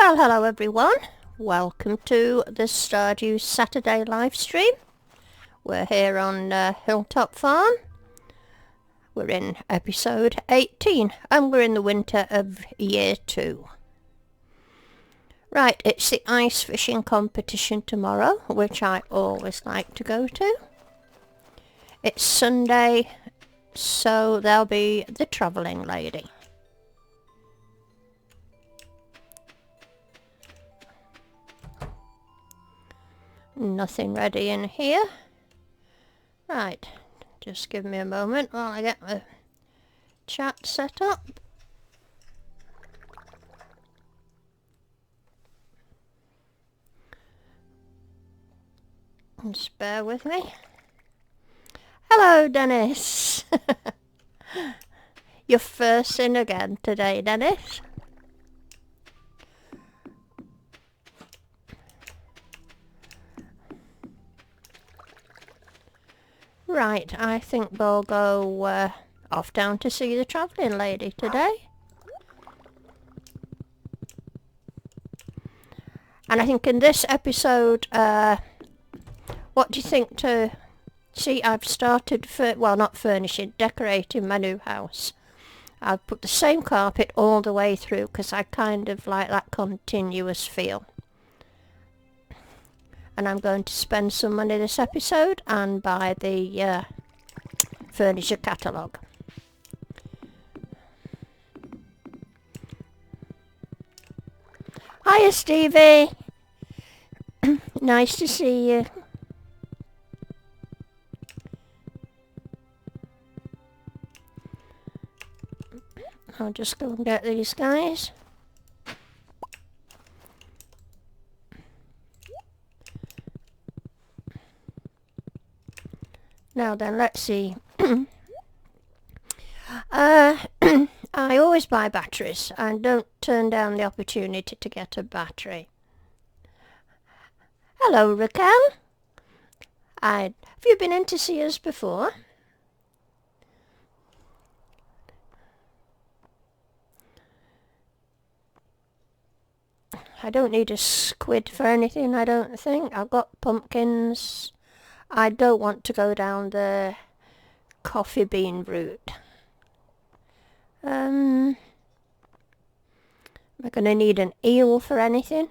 Well, hello everyone. Welcome to the Stardew Saturday live stream. We're here on Hilltop Farm. We're in episode 18 and we're in the winter of year 2. Right, it's the ice fishing competition tomorrow, which I always like to go to. It's Sunday, so there'll be the travelling lady. Nothing ready in here. Right, just give me a moment while I get the chat set up. Just bear with me. Hello, Dennis. You're first in again today, Dennis. Right, I think we'll go off down to see the travelling lady today. And I think in this episode, what do you think to... See, I've started, well, not furnishing, decorating my new house. I've put the same carpet all the way through because I kind of like that continuous feel. And I'm going to spend some money this episode and buy the furniture catalogue. Hiya, Stevie. Nice to see you. I'll just go and get these guys. Now then, let's see. I always buy batteries and don't turn down the opportunity to get a battery. Hello, Raquel. Have you been in to see us before? I don't need a squid for anything, I don't think. I've got pumpkins. I don't want to go down the coffee bean route. Am I going to need an eel for anything?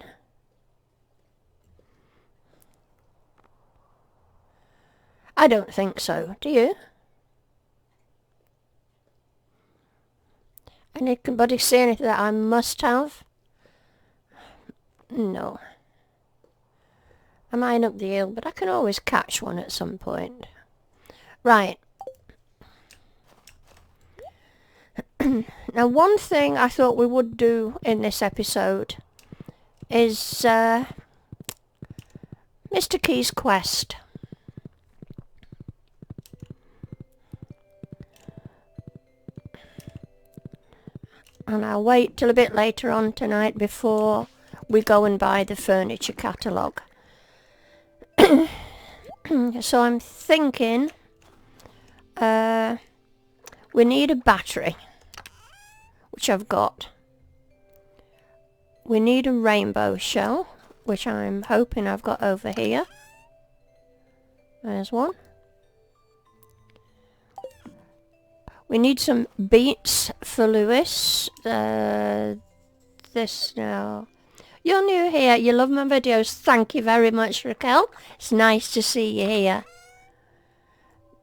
I don't think so. Do you? Anybody see anything that I must have? No. I'm eyeing up the eel, but I can always catch one at some point. Right. Now, one thing I thought we would do in this episode is Mr. Key's quest. And I'll wait till a bit later on tonight before we go and buy the furniture catalogue. So I'm thinking we need a battery, which I've got. We need a rainbow shell, which I'm hoping I've got over here. There's one. We need some beets for Lewis. This now. You're new here. You love my videos. Thank you very much, Raquel. It's nice to see you here.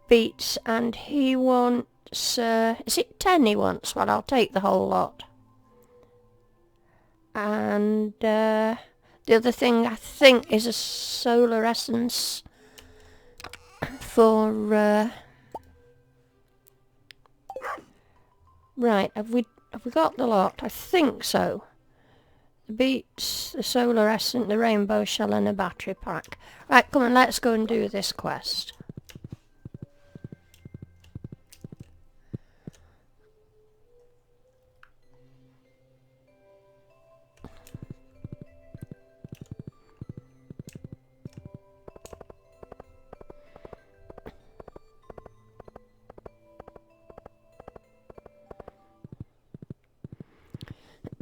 Beets, and he wants... is it 10 he wants? Well, I'll take the whole lot. And the other thing I think is a solar essence for... Right, have we got the lot? I think so. The beets, the solar essence, the rainbow shell and a battery pack. Right, come on, let's go and do this quest.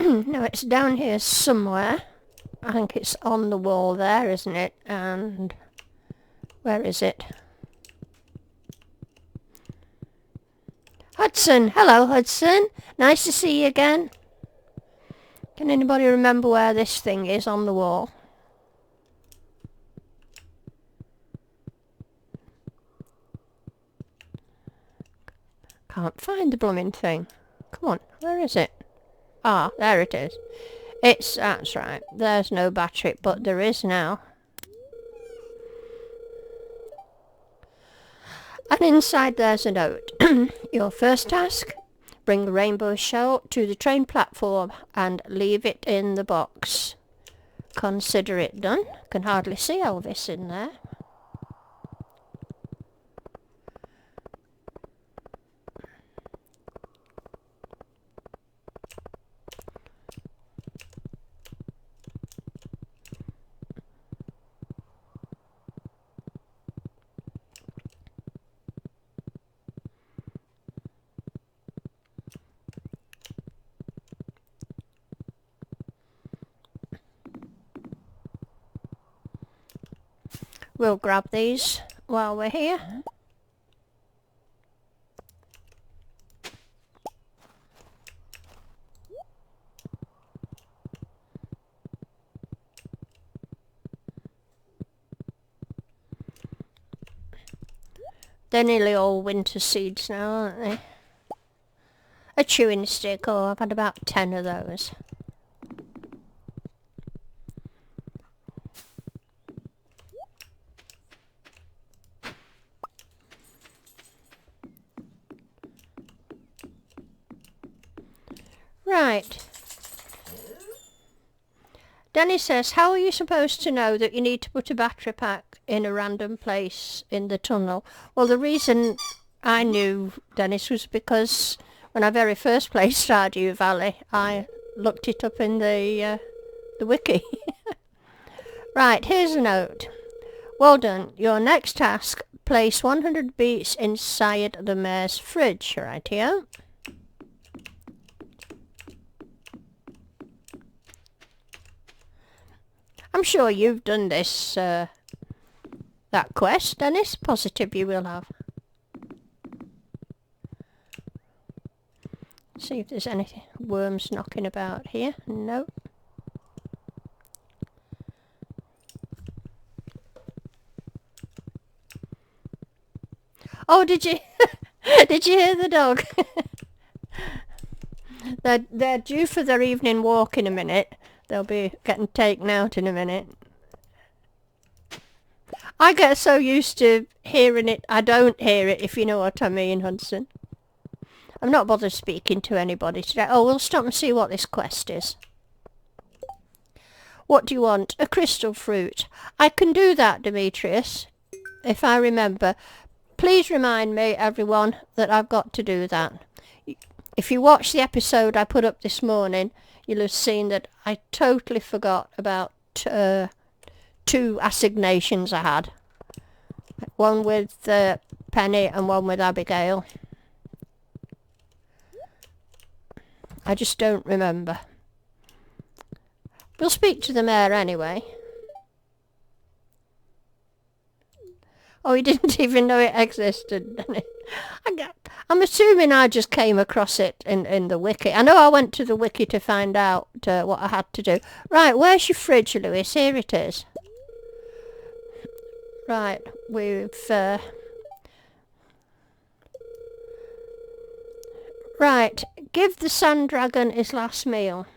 No, it's down here somewhere. I think it's on the wall there, isn't it? And where is it? Hudson! Hello, Hudson! Nice to see you again. Can anybody remember where this thing is on the wall? Can't find the blooming thing. Come on, where is it? Ah, there it is. That's right. There's no battery, but there is now. And inside there's a note. Your first task, bring the rainbow shell to the train platform and leave it in the box. Consider it done. Can hardly see Elvis in there. We'll grab these while we're here. They're nearly all winter seeds now, aren't they? A chewing stick. Oh, I've had about 10 of those. Right. Danny says, how are you supposed to know that you need to put a battery pack in a random place in the tunnel? Well, the reason I knew, Dennis, was because when I very first played Stardew Valley, I looked it up in the wiki. Right, here's a note. Well done. Your next task, place 100 beets inside the mare's fridge. Right here. I'm sure you've done this, that quest, Dennis. Positive you will have. See if there's any worms knocking about here. No. Oh, did you did you hear the dog? They're due for their evening walk in a minute. They'll be getting taken out in a minute. I get so used to hearing it, I don't hear it, if you know what I mean, Hudson. I'm not bothered speaking to anybody today. Oh, we'll stop and see what this quest is. What do you want? A crystal fruit. I can do that, Demetrius, if I remember. Please remind me, everyone, that I've got to do that. If you watch the episode I put up this morning, you'll have seen that I totally forgot about 2 assignations I had. One with Penny and one with Abigail. I just don't remember. We'll speak to the mayor anyway. Oh, he didn't even know it existed. I'm assuming I just came across it in the wiki. I know I went to the wiki to find out what I had to do. Right, where's your fridge, Lewis? Here it is. Right, we've... Right, give the sand dragon his last meal.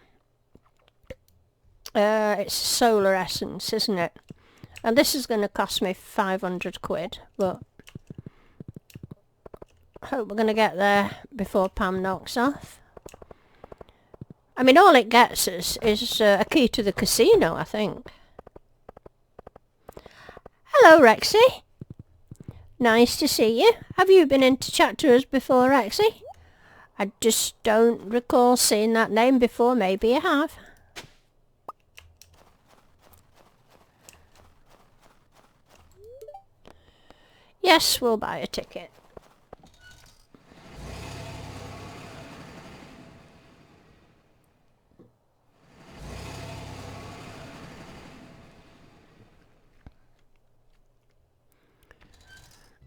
It's solar essence, isn't it? And this is going to cost me 500 quid, but I hope we're going to get there before Pam knocks off. I mean, all it gets us is a key to the casino, I think. Hello, Rexy. Nice to see you. Have you been in to chat to us before, Rexy? I just don't recall seeing that name before. Maybe you have. Yes, we'll buy a ticket.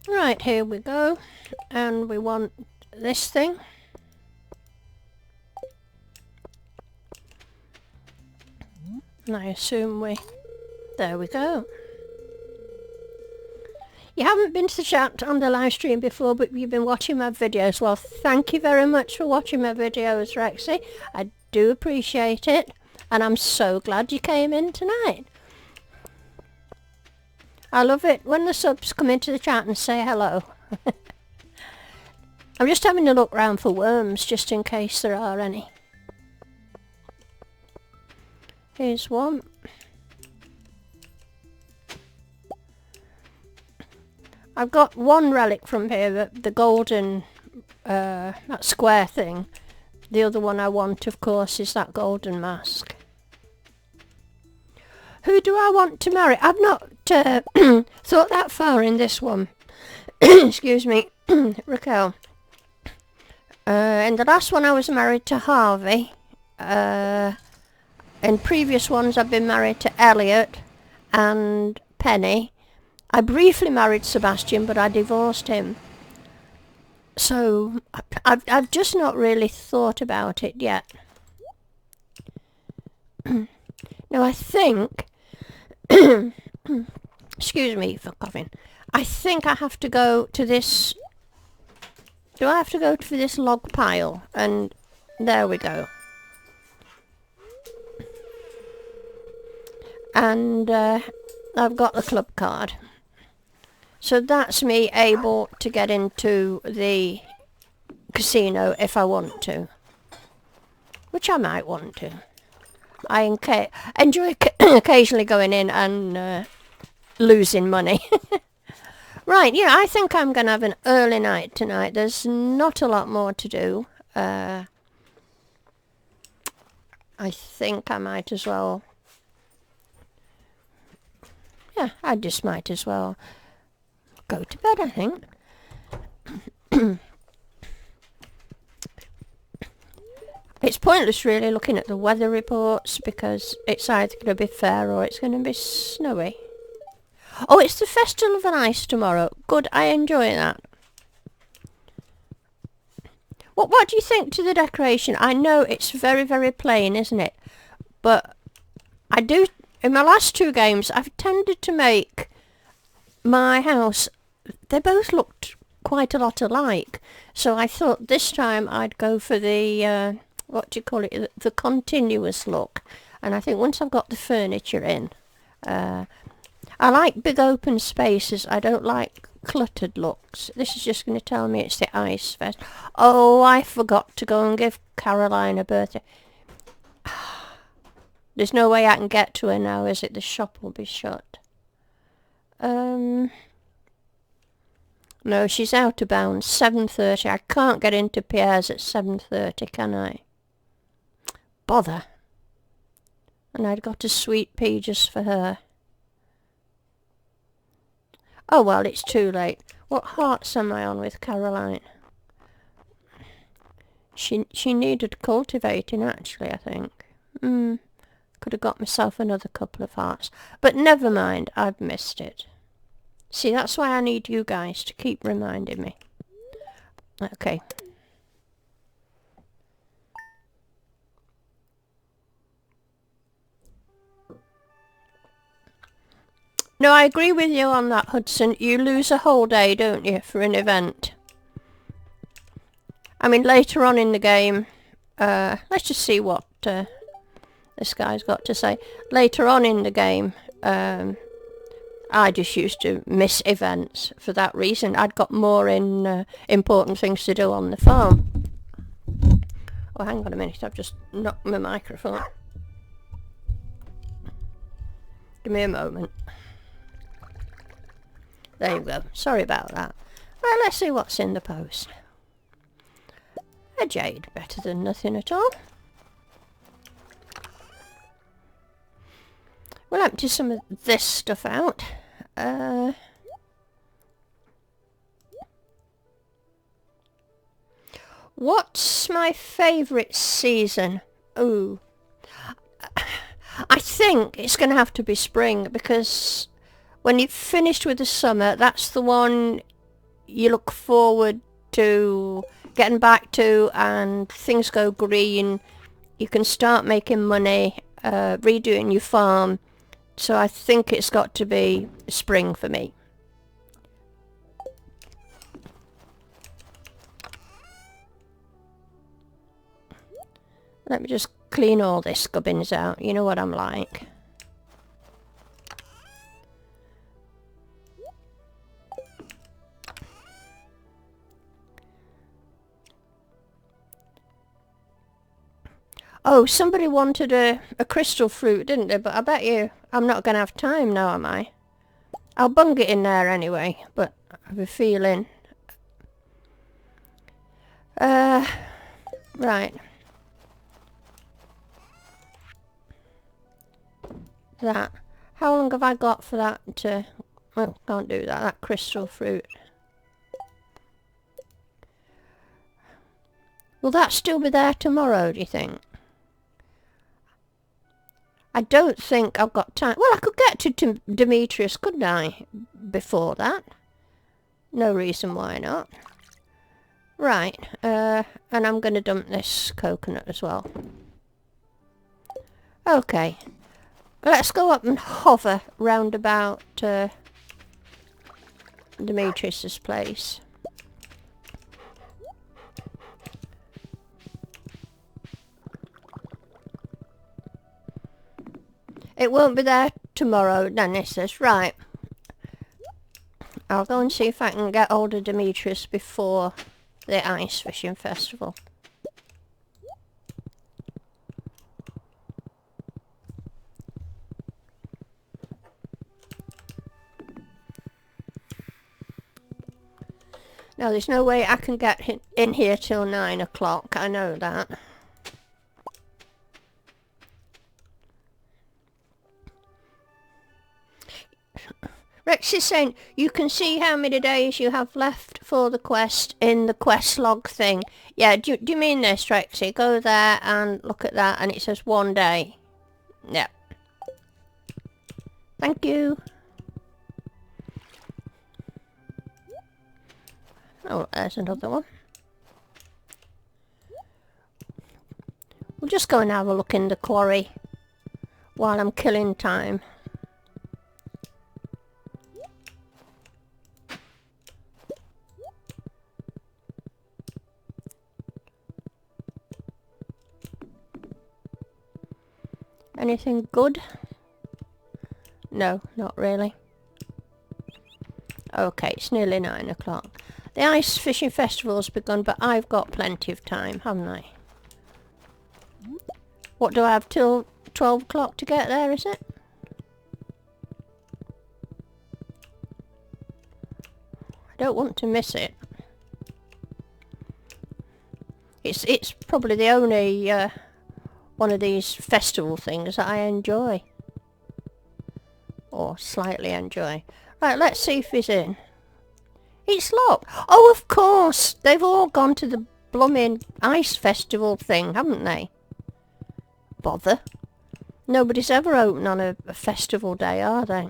Right, here we go. And we want this thing. And I assume there we go. You haven't been to the chat on the live stream before, but you've been watching my videos. Well, thank you very much for watching my videos, Rexy. I do appreciate it. And I'm so glad you came in tonight. I love it when the subs come into the chat and say hello. I'm just having a look round for worms, just in case there are any. Here's one. I've got one relic from here, the golden, that square thing. The other one I want, of course, is that golden mask. Who do I want to marry? I've not thought that far in this one. Excuse me, Raquel. In the last one I was married to Harvey. In previous ones I've been married to Elliot and Penny. I briefly married Sebastian, but I divorced him. So I've just not really thought about it yet. Now I think, excuse me for coughing, I think I have to go to this, do I have to go to this log pile? And there we go. And I've got the club card. So that's me able to get into the casino if I want to. Which I might want to. I enjoy occasionally going in and losing money. Right, yeah, I think I'm going to have an early night tonight. There's not a lot more to do. I think I might as well... Yeah, I just might as well go to bed, I think. It's pointless really looking at the weather reports because it's either going to be fair or it's going to be snowy. Oh, it's the Festival of Ice tomorrow. Good, I enjoy that. What do you think to the decoration? I know it's very, very plain, isn't it? But I do... In my last two games, I've tended to make my house... They both looked quite a lot alike. So I thought this time I'd go for the... what do you call it? The continuous look. And I think once I've got the furniture in... I like big open spaces. I don't like cluttered looks. This is just going to tell me it's the Ice Fest. Oh, I forgot to go and give Caroline a birthday. There's no way I can get to her now, is it? The shop will be shut. No, she's out of bounds. 7:30. I can't get into Pierre's at 7:30, can I? Bother. And I'd got a sweet pea just for her. Oh, well, it's too late. What hearts am I on with Caroline? She needed cultivating, actually, I think. Could have got myself another couple of hearts. But never mind, I've missed it. See, that's why I need you guys to keep reminding me. Okay. No, I agree with you on that, Hudson. You lose a whole day, don't you, for an event? I mean, later on in the game... let's just see what this guy's got to say. Later on in the game, I just used to miss events for that reason. I'd got more important things to do on the farm. Oh, hang on a minute. I've just knocked my microphone. Give me a moment. There you go. Sorry about that. Well, let's see what's in the post. A jade. Better than nothing at all. We'll empty some of this stuff out. What's my favourite season? Ooh. I think it's going to have to be spring, because when you've finished with the summer, that's the one you look forward to getting back to, and things go green, you can start making money, redoing your farm. So I think it's got to be spring for me. Let me just clean all this gubbins out. You know what I'm like. Oh, somebody wanted a crystal fruit, didn't they? But I bet you I'm not going to have time now, am I? I'll bung it in there anyway, but I have a feeling... right. That. How long have I got for that to... Well, can't do that. That crystal fruit. Will that still be there tomorrow, do you think? I don't think I've got time. Well, I could get to Demetrius, couldn't I? Before that. No reason why not. Right. And I'm going to dump this coconut as well. Okay. Let's go up and hover round about Demetrius's place. It won't be there tomorrow, Dennis says. Right. I'll go and see if I can get hold of Demetrius before the ice fishing festival. Now, there's no way I can get in here till 9 o'clock. I know that. Rex is saying, you can see how many days you have left for the quest in the quest log thing. Yeah, do you mean this, Rexy? Go there and look at that, and it says 1 day. Yeah. Thank you. Oh, there's another one. We'll just go and have a look in the quarry while I'm killing time. Anything good? No, not really. Okay, it's nearly 9 o'clock. The ice fishing festival's begun, but I've got plenty of time, haven't I? What do I have till 12 o'clock to get there, is it? I don't want to miss it. It's probably the only one of these festival things that I enjoy. Or slightly enjoy. Right, let's see if he's in. It's locked. Oh, of course! They've all gone to the blooming ice festival thing, haven't they? Bother. Nobody's ever open on a festival day, are they?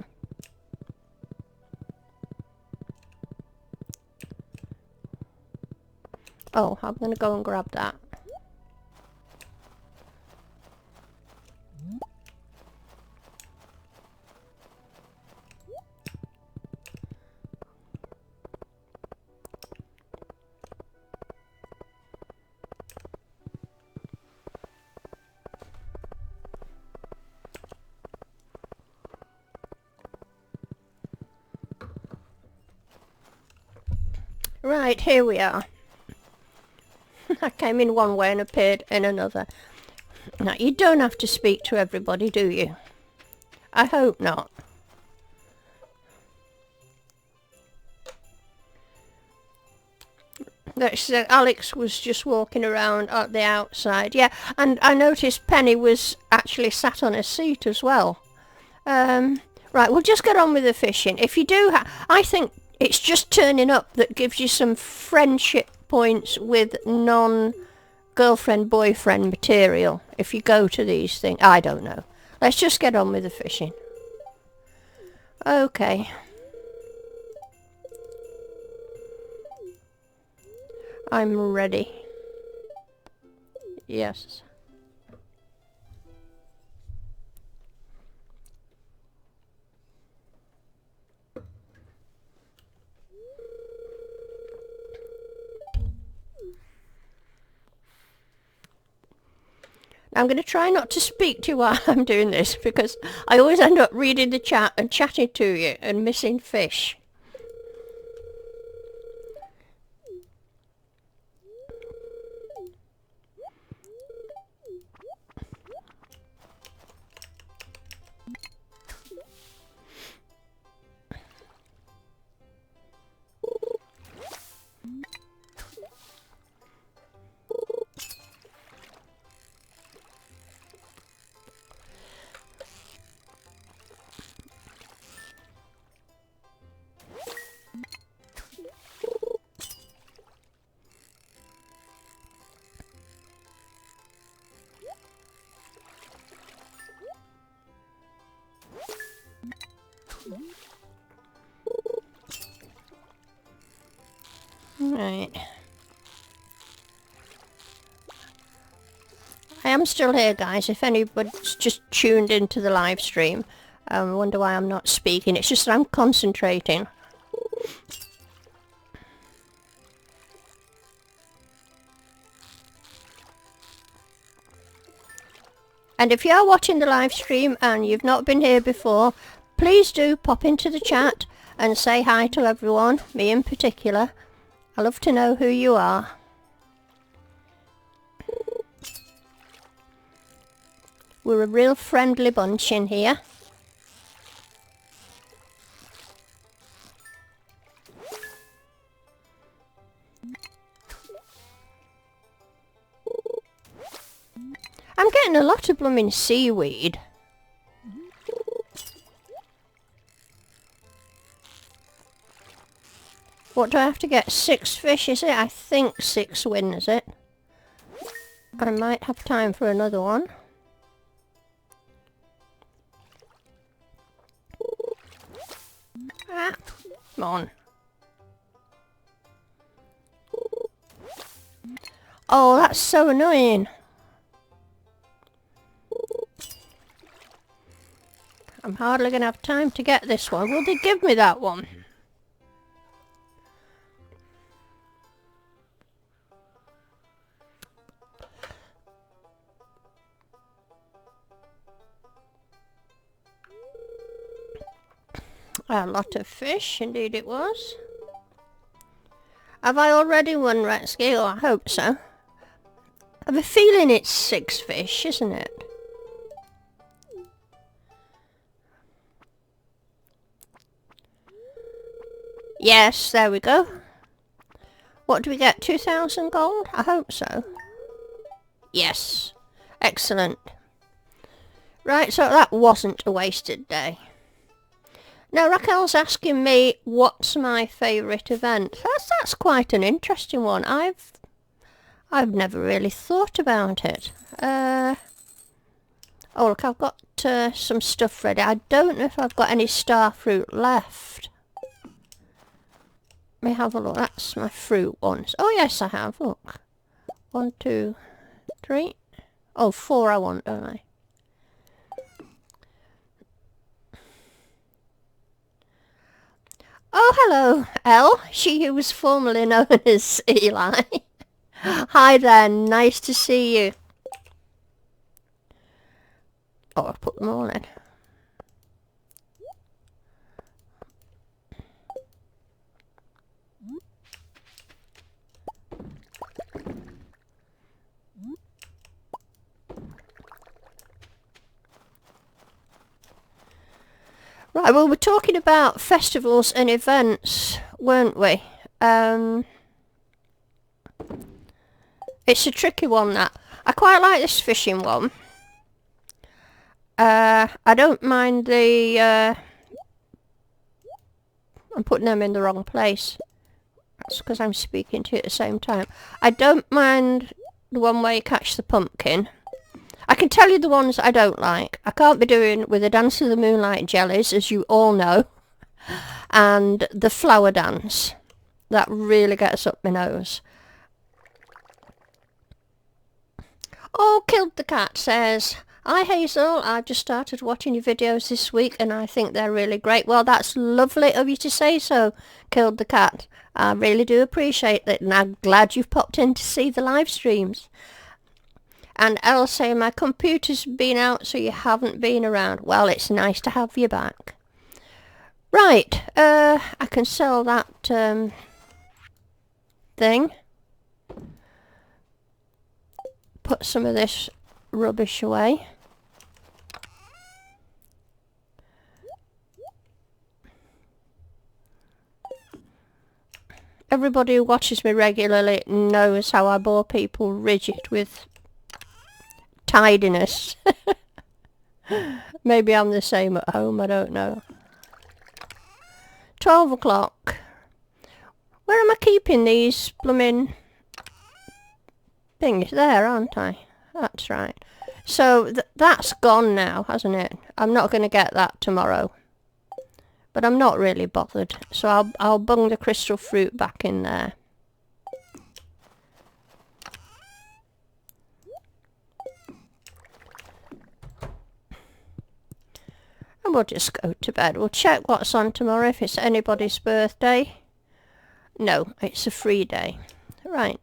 Oh, I'm going to go and grab that. Right, here we are. I came in one way and appeared in another. Now, you don't have to speak to everybody, do you? I hope not. Alex was just walking around at the outside. Yeah, and I noticed Penny was actually sat on a seat as well. Right, we'll just get on with the fishing. If you do I think it's just turning up that gives you some friendship points with non-girlfriend, boyfriend material. If you go to these things. I don't know. Let's just get on with the fishing. Okay. I'm ready. Yes. I'm going to try not to speak to you while I'm doing this, because I always end up reading the chat and chatting to you and missing fish. Right. I am still here, guys, if anybody's just tuned into the live stream. I wonder why I'm not speaking. It's just that I'm concentrating. And if you're watching the live stream and you've not been here before, please do pop into the chat and say hi to everyone, me in particular. I love to know who you are. We're a real friendly bunch in here. I'm getting a lot of blooming seaweed. What do I have to get? 6 fish, is it? I think 6 wins it. I might have time for another one. Ah, come on. Oh, that's so annoying. I'm hardly going to have time to get this one. Will they give me that one? A lot of fish, indeed it was. Have I already won, Retsky? Oh, I hope so. I have a feeling it's 6 fish, isn't it? Yes, there we go. What do we get? 2,000 gold? I hope so. Yes. Excellent. Right, so that wasn't a wasted day. Now Raquel's asking me what's my favourite event. That's quite an interesting one. I've never really thought about it. Oh look, I've got some stuff ready. I don't know if I've got any star fruit left. Let me have a look. That's my fruit ones. Oh yes, I have. Look. 1, 2, 3. Oh, 4 I want, don't I? Oh, hello, Elle. She who was formerly known as Eli. Hi there, nice to see you. Oh, I'll put them all in. Right, well, we're talking about festivals and events, weren't we? It's a tricky one, that. I quite like this fishing one. I don't mind the... I'm putting them in the wrong place. That's because I'm speaking to you at the same time. I don't mind the one where you catch the pumpkin. I can tell you the ones I don't like. I can't be doing with the Dance of the Moonlight Jellies, as you all know, and the flower dance. That really gets up my nose. Oh, Killed the Cat says, "Hi Hazel, I've just started watching your videos this week and I think they're really great." Well, that's lovely of you to say so, Killed the Cat. I really do appreciate it, and I'm glad you've popped in to see the live streams. And Elle saying, "My computer's been out so you haven't been around." Well, it's nice to have you back. Right, I can sell that thing. Put some of this rubbish away. Everybody who watches me regularly knows how I bore people rigid with tidiness. Maybe I'm the same at home, I don't know. 12 o'clock. Where am I keeping these blooming things? There, aren't I? That's right. So that's gone now, hasn't it? I'm not going to get that tomorrow. But I'm not really bothered. So I'll bung the crystal fruit back in there. And we'll just go to bed. We'll check what's on tomorrow if it's anybody's birthday. No, it's a free day. Right.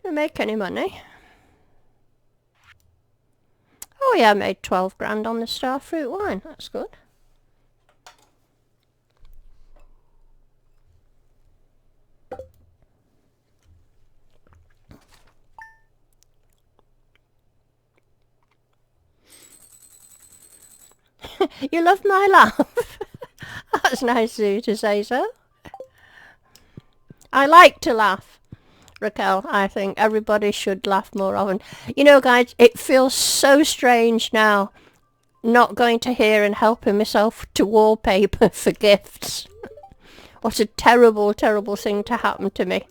Did I make any money? Oh yeah, I made 12 grand on the starfruit wine. That's good. You love my laugh? That's nice of you to say so. I like to laugh, Raquel. I think everybody should laugh more often. You know, guys, it feels so strange now not going to here and helping myself to wallpaper for gifts. What a terrible, terrible thing to happen to me.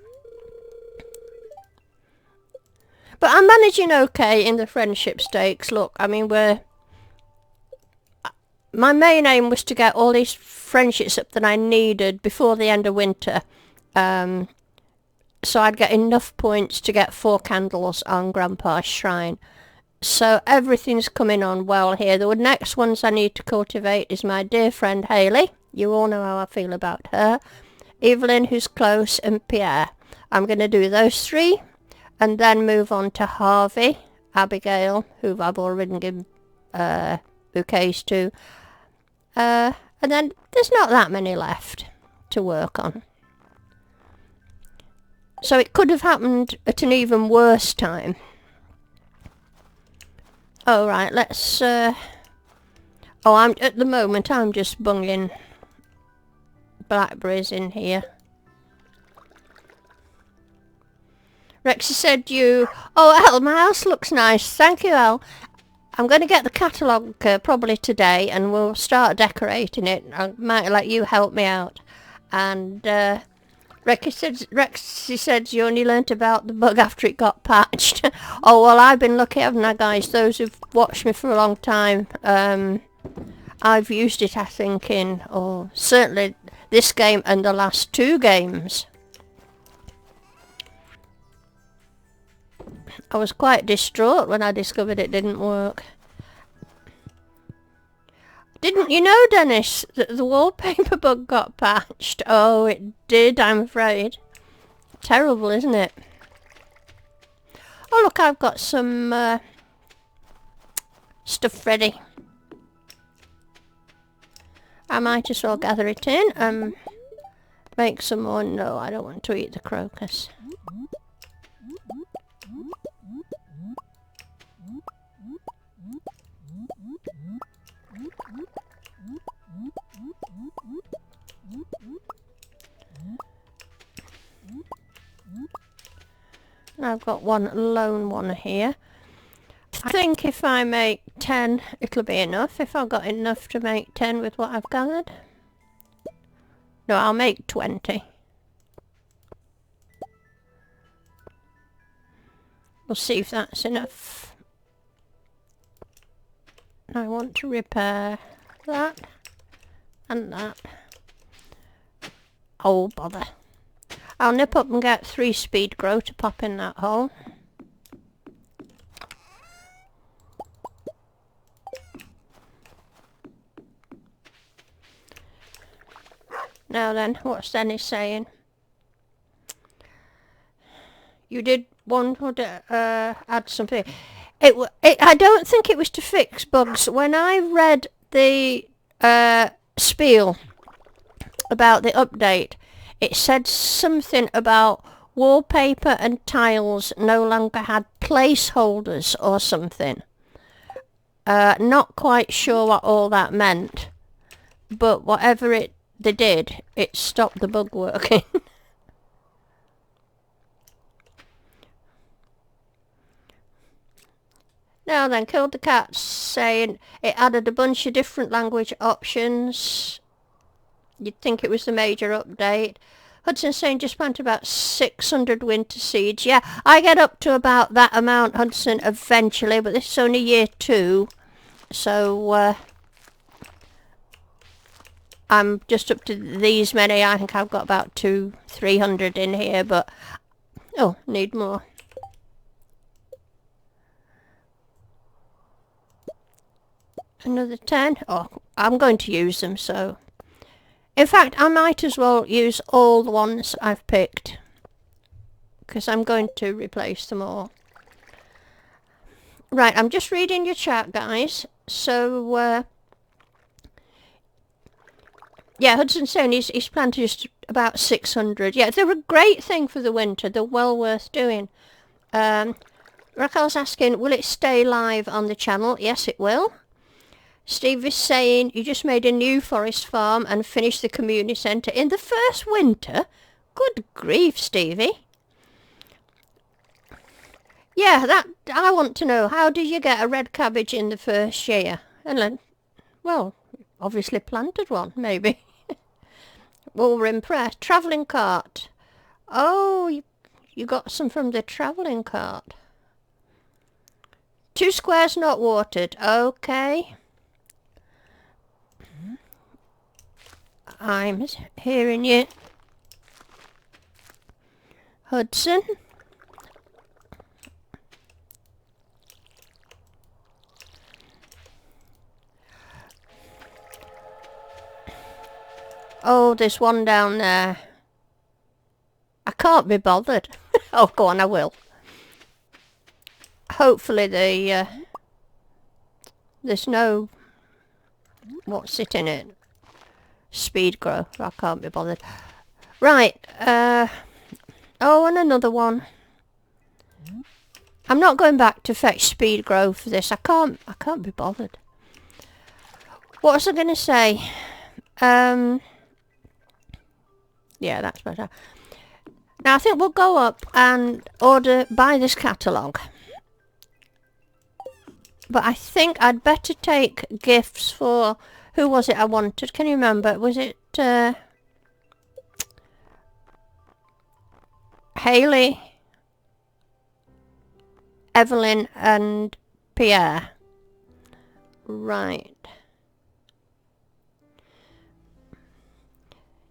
But I'm managing okay in the friendship stakes. Look, I mean, my main aim was to get all these friendships up that I needed before the end of winter. So I'd get enough points to get 4 candles on Grandpa's shrine. So everything's coming on well here. The next ones I need to cultivate is my dear friend Hayley. You all know how I feel about her. Evelyn, who's close, and Pierre. I'm going to do those 3 and then move on to Harvey, Abigail, who I've already given bouquets to. And then there's not that many left to work on. So it could have happened at an even worse time. Oh right, let's at the moment I'm just bunging blackberries in here. Rexy said oh Elle, my house looks nice. Thank you, Elle. I'm going to get the catalogue probably today and we'll start decorating it. I might let you help me out. And Rexy said you only learnt about the bug after it got patched. Oh, well, I've been lucky, haven't I, guys? Those who've watched me for a long time, I've used it, I think, in, certainly this game and the last 2 games. I was quite distraught when I discovered it didn't work. Didn't you know, Dennis, that the wallpaper bug got patched? Oh, it did, I'm afraid. Terrible, isn't it? Oh, look, I've got some stuff ready. I might as well gather it in and make some more. No, I don't want to eat the crocus. I've got one lone one here. I think if I make 10 it'll be enough, if I've got enough to make 10 with what I've gathered. No, I'll make 20. We'll see if that's enough. I want to repair that and that Oh, bother. I'll nip up and get 3 speed grow to pop in that hole. Now then, what's Denny saying? You did want to add something. I don't think it was to fix bugs. When I read the spiel about the update, it said something about wallpaper and tiles no longer had placeholders or something. Not quite sure what all that meant, but whatever they did, it stopped the bug working. Now then, Killed the Cat saying it added a bunch of different language options. You'd think it was the major update. Hudson saying just plant about 600 winter seeds. Yeah, I get up to about that amount, Hudson, eventually, but this is only year 2. So, I'm just up to these many. I think I've got about 300 in here, but... Oh, need more. Another 10. Oh, I'm going to use them, so... In fact, I might as well use all the ones I've picked, because I'm going to replace them all. Right, I'm just reading your chat, guys. So, yeah, Hudson's saying he's planted just about 600. Yeah, they're a great thing for the winter. They're well worth doing. Raquel's asking, will it stay live on the channel? Yes, it will. Steve is saying, you just made a new forest farm and finished the community centre in the first winter? Good grief, Stevie. Yeah, that I want to know. How did you get a red cabbage in the first year? And then, well, obviously planted one, maybe. Well, we're impressed. Travelling cart. Oh, you got some from the travelling cart. 2 squares not watered. Okay. I'm hearing you, Hudson. Oh, there's one down there. I can't be bothered. Oh, go on, I will. Hopefully there's no... What's it in it? Speed grow. I can't be bothered. Right. Oh, and another one. I'm not going back to fetch speed grow for this. I can't be bothered. What was I going to say? Yeah, that's better. Now I think we'll go up and buy this catalogue. But I think I'd better take gifts for... Who was it I wanted? Can you remember? Was it Hayley, Evelyn and Pierre? Right.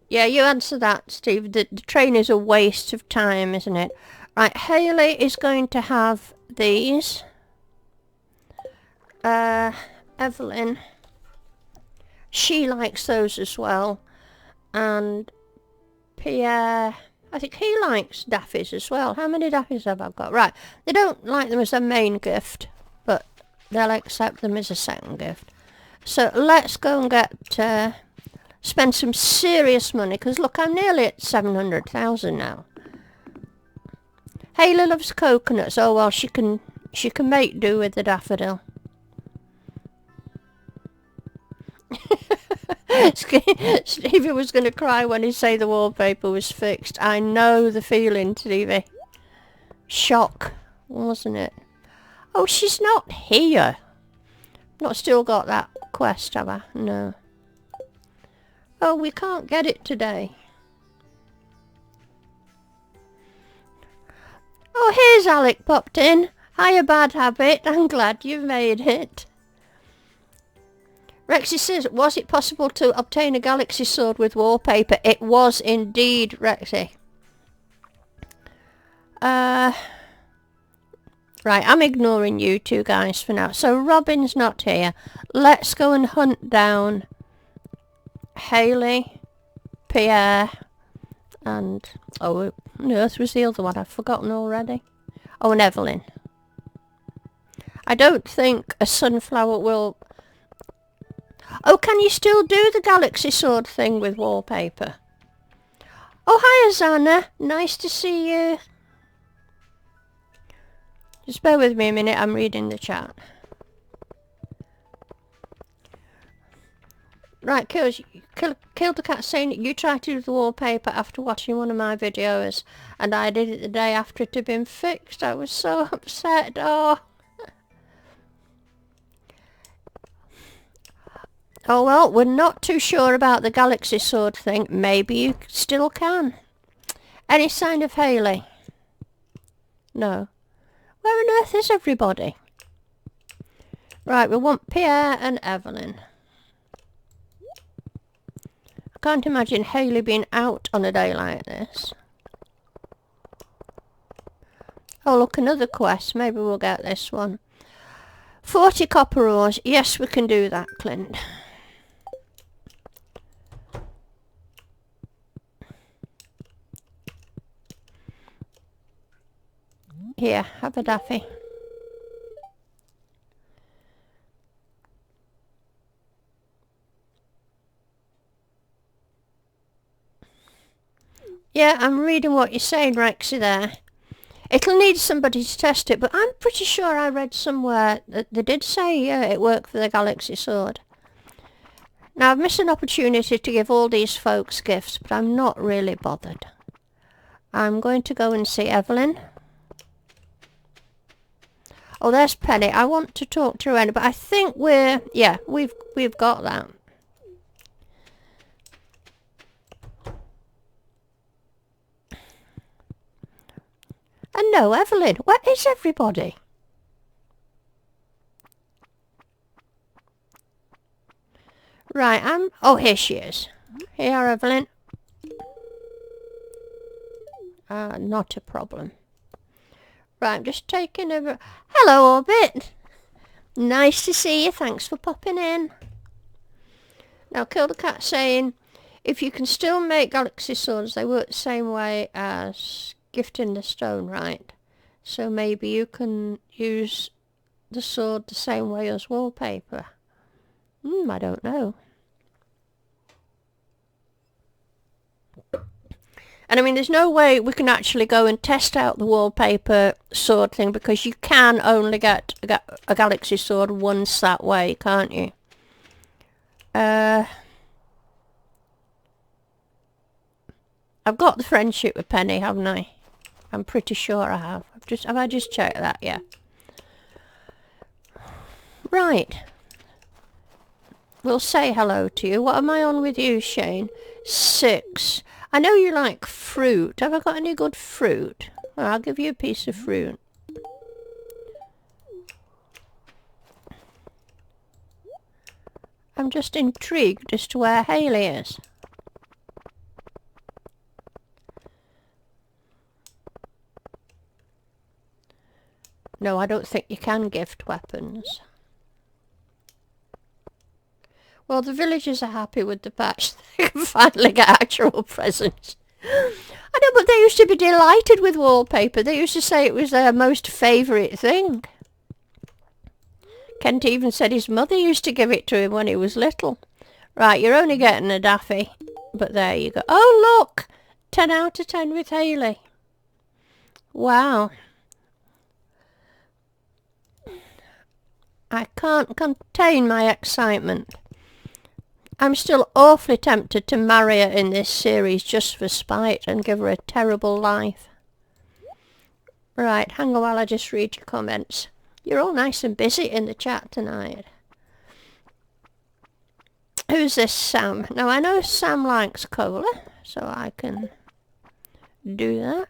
Yeah, you answer that, Steve. The train is a waste of time, isn't it? Right, Hayley is going to have these. Evelyn... She likes those as well. And Pierre, I think he likes daffies as well. How many daffies have I got? Right, they don't like them as a main gift, but they'll accept them as a second gift. So let's go and get, spend some serious money, because look, I'm nearly at 700,000 now. Hayley loves coconuts. Oh well, she can make do with the daffodil. Stevie was going to cry when he say the wallpaper was fixed. I know the feeling, Stevie. Shock, wasn't it? Oh, she's not here. Not still got that quest, have I? No. Oh, we can't get it today. Oh, here's Alec popped in. Hiya, Bad Habit. I'm glad you've made it. Rexy says, was it possible to obtain a galaxy sword with wallpaper? It was indeed, Rexy. Right, I'm ignoring you two guys for now. So Robin's not here. Let's go and hunt down Hayley, Pierre, and... oh, on earth was the other one? I've forgotten already. Oh, and Evelyn. I don't think a sunflower will... oh, can you still do the galaxy sword thing with wallpaper? Oh, hi, Azana. Nice to see you. Just bear with me a minute, I'm reading the chat. Right, Kills the Cat saying you tried to do the wallpaper after watching one of my videos, and I did it the day after it had been fixed. I was so upset. Oh. Oh well, we're not too sure about the galaxy sword thing. Maybe you still can. Any sign of Hayley? No. Where on earth is everybody? Right, we want Pierre and Evelyn. I can't imagine Hayley being out on a day like this. Oh look, another quest. Maybe we'll get this one. 40 copper ores. Yes, we can do that, Clint. Here, have a daffy. Yeah, I'm reading what you're saying, Rexy, there. It'll need somebody to test it, but I'm pretty sure I read somewhere that they did say, yeah, it worked for the galaxy sword. Now, I've missed an opportunity to give all these folks gifts, but I'm not really bothered. I'm going to go and see Evelyn. Oh, there's Penny. I want to talk to her, but I think we're... yeah, we've got that. And no, Evelyn, where is everybody? Right, oh, here she is. Here, Evelyn. Not a problem. Right, I'm just taking over... hello, Orbit. Nice to see you. Thanks for popping in. Now, Kill the Cat saying, if you can still make galaxy swords, they work the same way as gifting the stone, right? So maybe you can use the sword the same way as wallpaper. I don't know. And I mean, there's no way we can actually go and test out the wallpaper sword thing, because you can only get a galaxy sword once that way, can't you? I've got the friendship with Penny, haven't I? I'm pretty sure I have. Have I just checked that? Yeah. Right. We'll say hello to you. What am I on with you, Shane? 6. I know you like fruit. Have I got any good fruit? Well, I'll give you a piece of fruit. I'm just intrigued as to where Hayley is. No, I don't think you can gift weapons. Well, the villagers are happy with the patch. They can finally get actual presents. I know, but they used to be delighted with wallpaper. They used to say it was their most favourite thing. Kent even said his mother used to give it to him when he was little. Right, you're only getting a daffy. But there you go. Oh, look! 10 out of 10 with Hayley. Wow. I can't contain my excitement. I'm still awfully tempted to marry her in this series just for spite and give her a terrible life. Right, hang on while I just read your comments. You're all nice and busy in the chat tonight. Who's this Sam? Now I know Sam likes cola, so I can do that.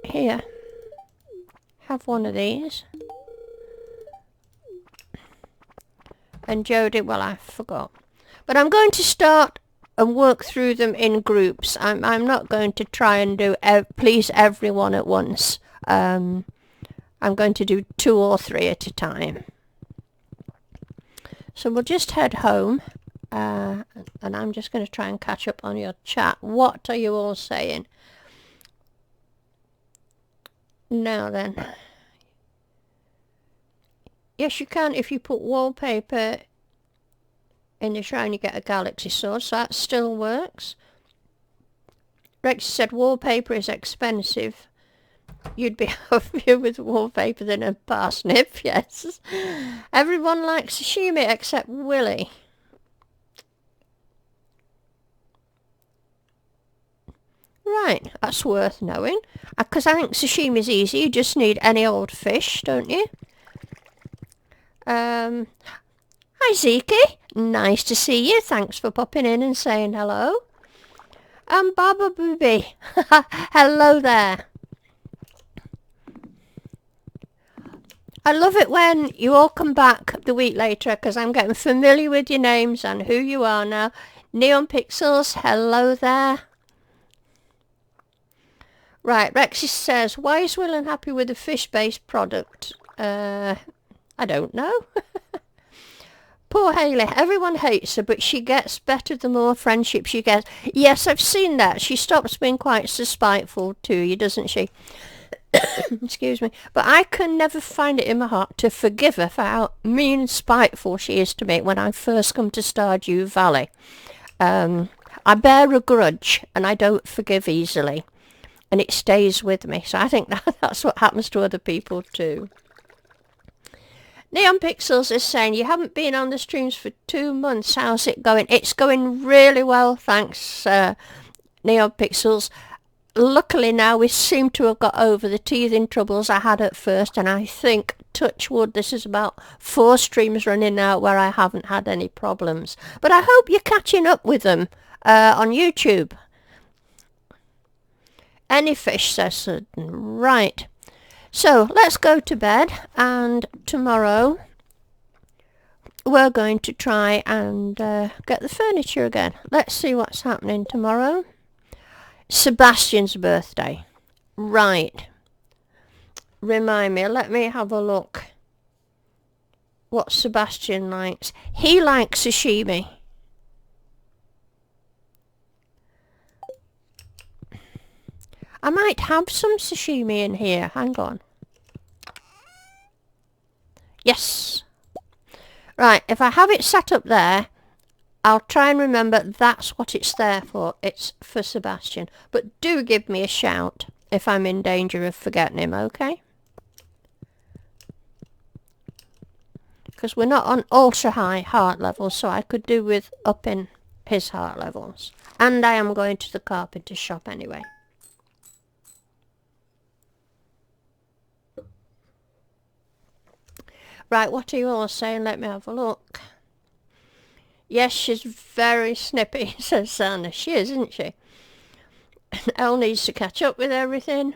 Here. Have one of these. And Jodie, well, I forgot. But I'm going to start and work through them in groups. I'm not going to try and do please everyone at once. I'm going to do 2 or 3 at a time. So we'll just head home. And I'm just going to try and catch up on your chat. What are you all saying? Now then. Yes, you can. If you put wallpaper in the shrine, you get a galaxy sword, so that still works. Rex said wallpaper is expensive. You'd be happier with wallpaper than a parsnip, yes. Everyone likes sashimi except Willie. Right, that's worth knowing. Because I think sashimi's easy. You just need any old fish, don't you? Hi, Zeke. Nice to see you. Thanks for popping in and saying hello. Baba Booby. Hello there. I love it when you all come back the week later because I'm getting familiar with your names and who you are now. Neon Pixels, hello there. Right, Rexy says, why is Will unhappy with a fish-based product? I don't know. Poor Hayley. Everyone hates her, but she gets better the more friendship she gets. Yes, I've seen that. She stops being quite so spiteful to you, doesn't she? Excuse me. But I can never find it in my heart to forgive her for how mean and spiteful she is to me when I first come to Stardew Valley. I bear a grudge, and I don't forgive easily. And it stays with me. So I think that's what happens to other people too. Neon Pixels is saying, you haven't been on the streams for 2 months. How's it going? It's going really well, thanks, Neon Pixels. Luckily now we seem to have got over the teething troubles I had at first, and I think, touch wood, this is about 4 streams running now where I haven't had any problems. But I hope you're catching up with them on YouTube. Any fish, says Sutton. Right. So, let's go to bed, and tomorrow we're going to try and get the furniture again. Let's see what's happening tomorrow. Sebastian's birthday. Right. Remind me, let me have a look what Sebastian likes. He likes sashimi. I might have some sashimi in here. Hang on. Yes. Right, if I have it set up there, I'll try and remember that's what it's there for. It's for Sebastian. But do give me a shout if I'm in danger of forgetting him, okay? Because we're not on ultra high heart levels, so I could do with upping his heart levels. And I am going to the carpenter shop anyway. Right, what are you all saying? Let me have a look. Yes, she's very snippy, says Sana. She is, isn't she? Elle needs to catch up with everything.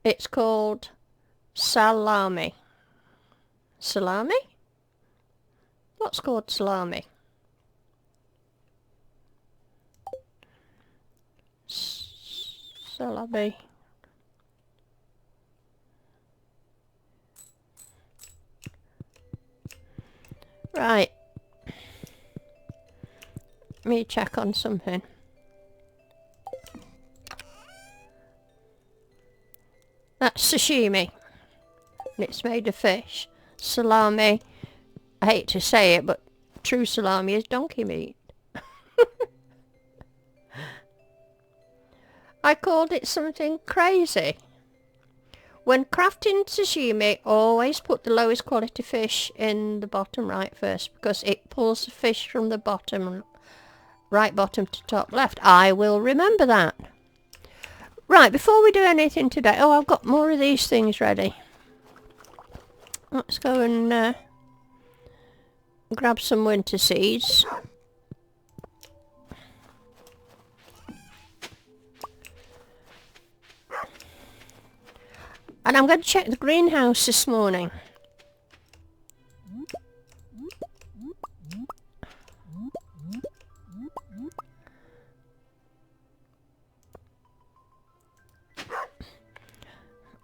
It's called salami. Salami? What's called salami? Salami. Right. Let me check on something. That's sashimi. And it's made of fish. Salami, I hate to say it, but true salami is donkey meat. I called it something crazy. When crafting sashimi, always put the lowest quality fish in the bottom right first, because it pulls the fish from the bottom, right bottom to top left. I will remember that. Right, before we do anything today... Oh, I've got more of these things ready. Let's go and grab some winter seeds. And I'm going to check the greenhouse this morning.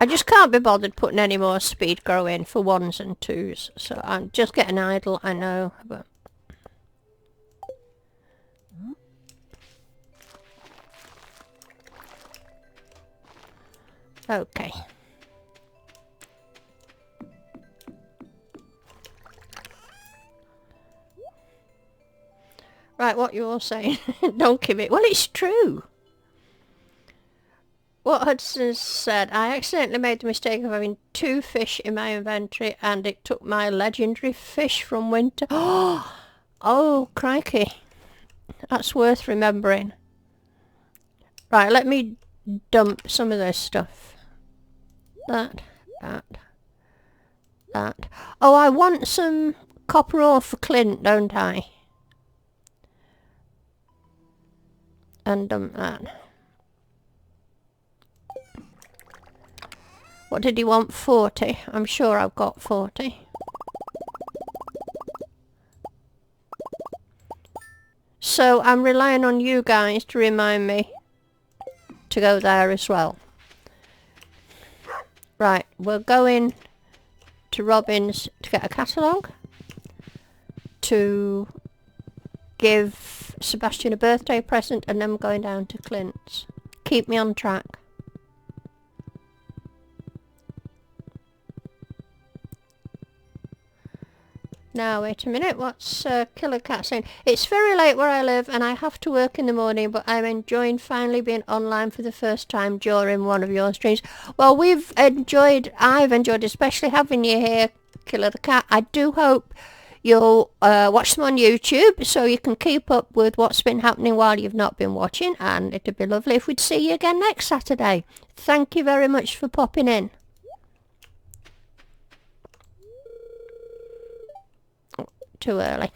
I just can't be bothered putting any more speed grow in for 1s and 2s. So I'm just getting idle, I know, but... Okay. Right, what you're saying. Don't give it. Well, it's true. What Hudson said, I accidentally made the mistake of having 2 fish in my inventory and it took my legendary fish from winter. Oh, crikey. That's worth remembering. Right, let me dump some of this stuff. That. Oh, I want some copper ore for Clint, don't I? And dump that. What did he want? 40. I'm sure I've got 40. So I'm relying on you guys to remind me to go there as well. Right, we're going to Robin's to get a catalogue, to give Sebastian a birthday present, and then we're going down to Clint's. Keep me on track. Now, wait a minute, what's Killer Cat saying? It's very late where I live and I have to work in the morning, but I'm enjoying finally being online for the first time during one of your streams. Well, I've enjoyed especially having you here, Killer the Cat. I do hope you'll watch them on YouTube so you can keep up with what's been happening while you've not been watching, and it'd be lovely if we'd see you again next Saturday. Thank you very much for popping in. Too early.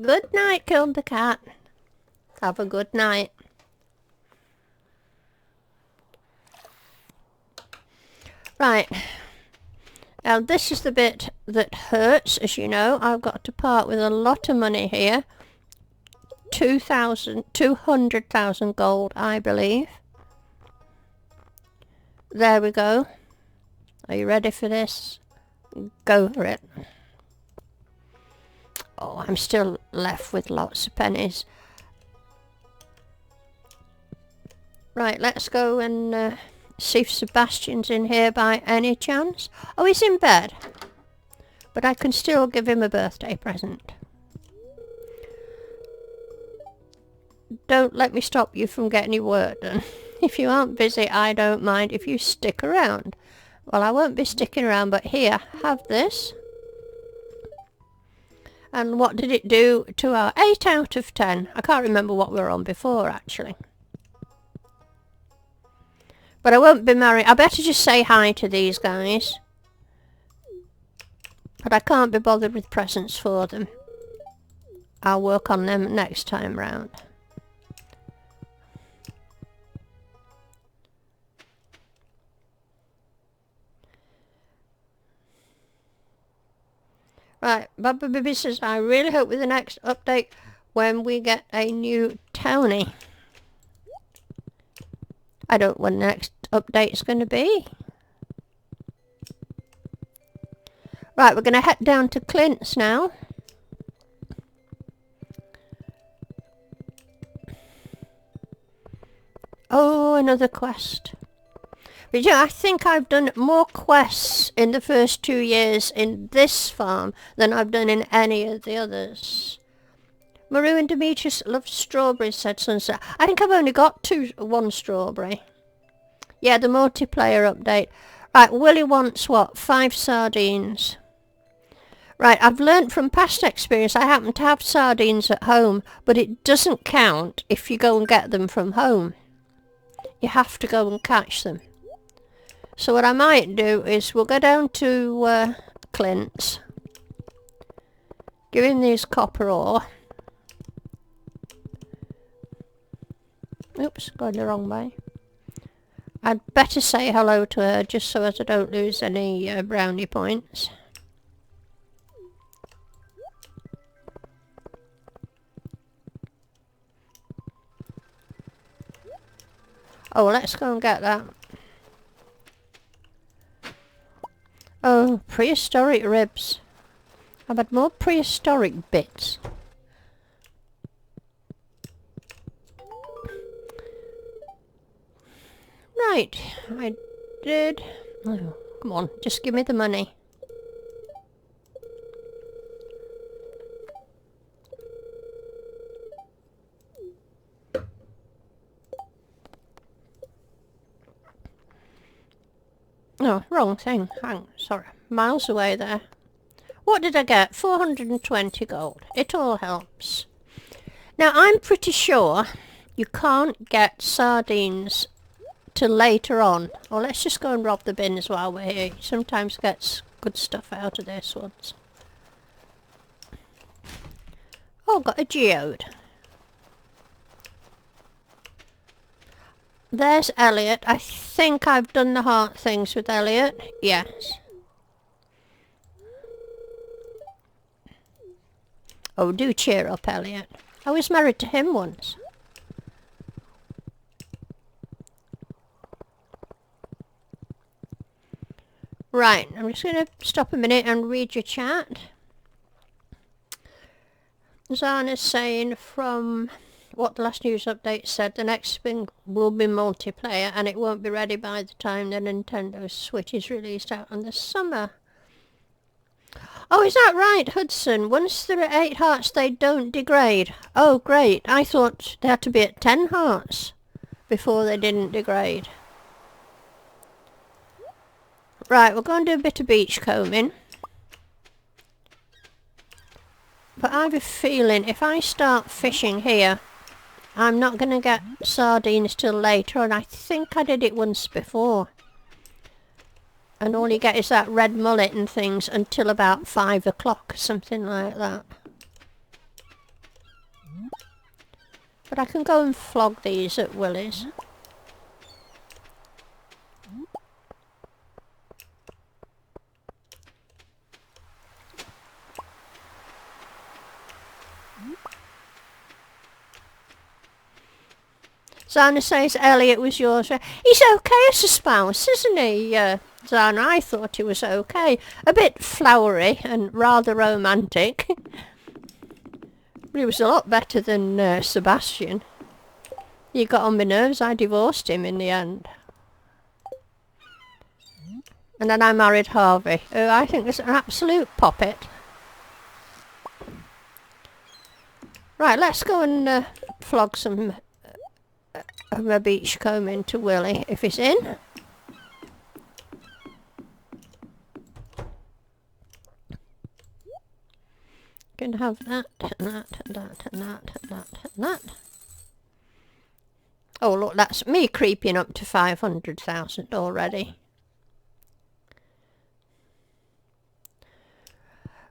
Good night, Killed the Cat. Have a good night. Right. Now this is the bit that hurts, as you know. I've got to part with a lot of money here. 200,000 gold, I believe. There we go. Are you ready for this? Go for it. Oh, I'm still left with lots of pennies. Right, let's go and see if Sebastian's in here by any chance. Oh, he's in bed. But I can still give him a birthday present. Don't let me stop you from getting your work done. If you aren't busy, I don't mind if you stick around. Well, I won't be sticking around, but here, have this. And what did it do to our 8 out of 10? I can't remember what we were on before, actually. But I won't be married. I better just say hi to these guys. But I can't be bothered with presents for them. I'll work on them next time round. Right, Baba Bibi says, I really hope with the next update when we get a new Tony. I don't know when the next update's going to be. Right, we're going to head down to Clint's now. Oh, another quest. But yeah, I think I've done more quests in the first 2 years in this farm than I've done in any of the others. Maru and Demetrius love strawberries, said Sunset. I think I've only got one strawberry. Yeah, the multiplayer update. Right, Willie wants what? 5 sardines. Right, I've learnt from past experience. I happen to have sardines at home, but it doesn't count if you go and get them from home. You have to go and catch them. So what I might do is we'll go down to Clint's. Give him these copper ore. Oops, going the wrong way. I'd better say hello to her just so as I don't lose any brownie points. Oh, let's go and get that. Oh, prehistoric ribs. I've had more prehistoric bits. Right, I did. Oh, come on, just give me the money. No, wrong thing. Sorry, miles away there. What did I get? 420 gold. It all helps. Now, I'm pretty sure you can't get sardines till later on. Or let's just go and rob the bins while we're here. You sometimes gets good stuff out of this ones. Oh, got a geode. There's Elliot. I think I've done the heart things with Elliot. Yes. Oh, do cheer up, Elliot. I was married to him once. Right, I'm just going to stop a minute and read your chat. Zana's saying from what the last news update said, the next thing will be multiplayer and it won't be ready by the time the Nintendo Switch is released out in the summer. Oh, is that right, Hudson? Once they're at 8 hearts, they don't degrade. Oh, great. I thought they had to be at 10 hearts before they didn't degrade. Right, we're going to do a bit of beach combing. But I have a feeling if I start fishing here, I'm not going to get sardines till later, and I think I did it once before. And all you get is that red mullet and things until about 5 o'clock, something like that. But I can go and flog these at Willie's. Zana says Elliot was yours. He's okay as a spouse, isn't he, Zana? I thought he was okay. A bit flowery and rather romantic. But he was a lot better than Sebastian. He got on my nerves. I divorced him in the end. And then I married Harvey, who I think is an absolute poppet. Right, let's go and flog some of my beach combing to Willie, if he's in. Can have that, and that, and that, and that, and that, and that. Oh, look, that's me creeping up to 500,000 already.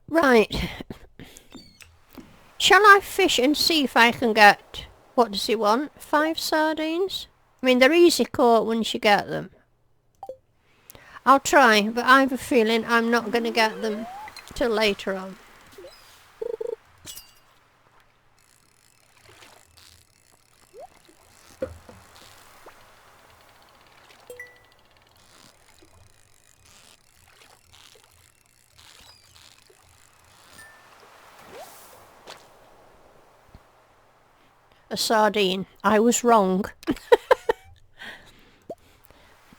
Right. Shall I fish and see if I can get... What does he want? 5 sardines? I mean, they're easy caught once you get them. I'll try, but I have a feeling I'm not going to get them till later on. A sardine. I was wrong.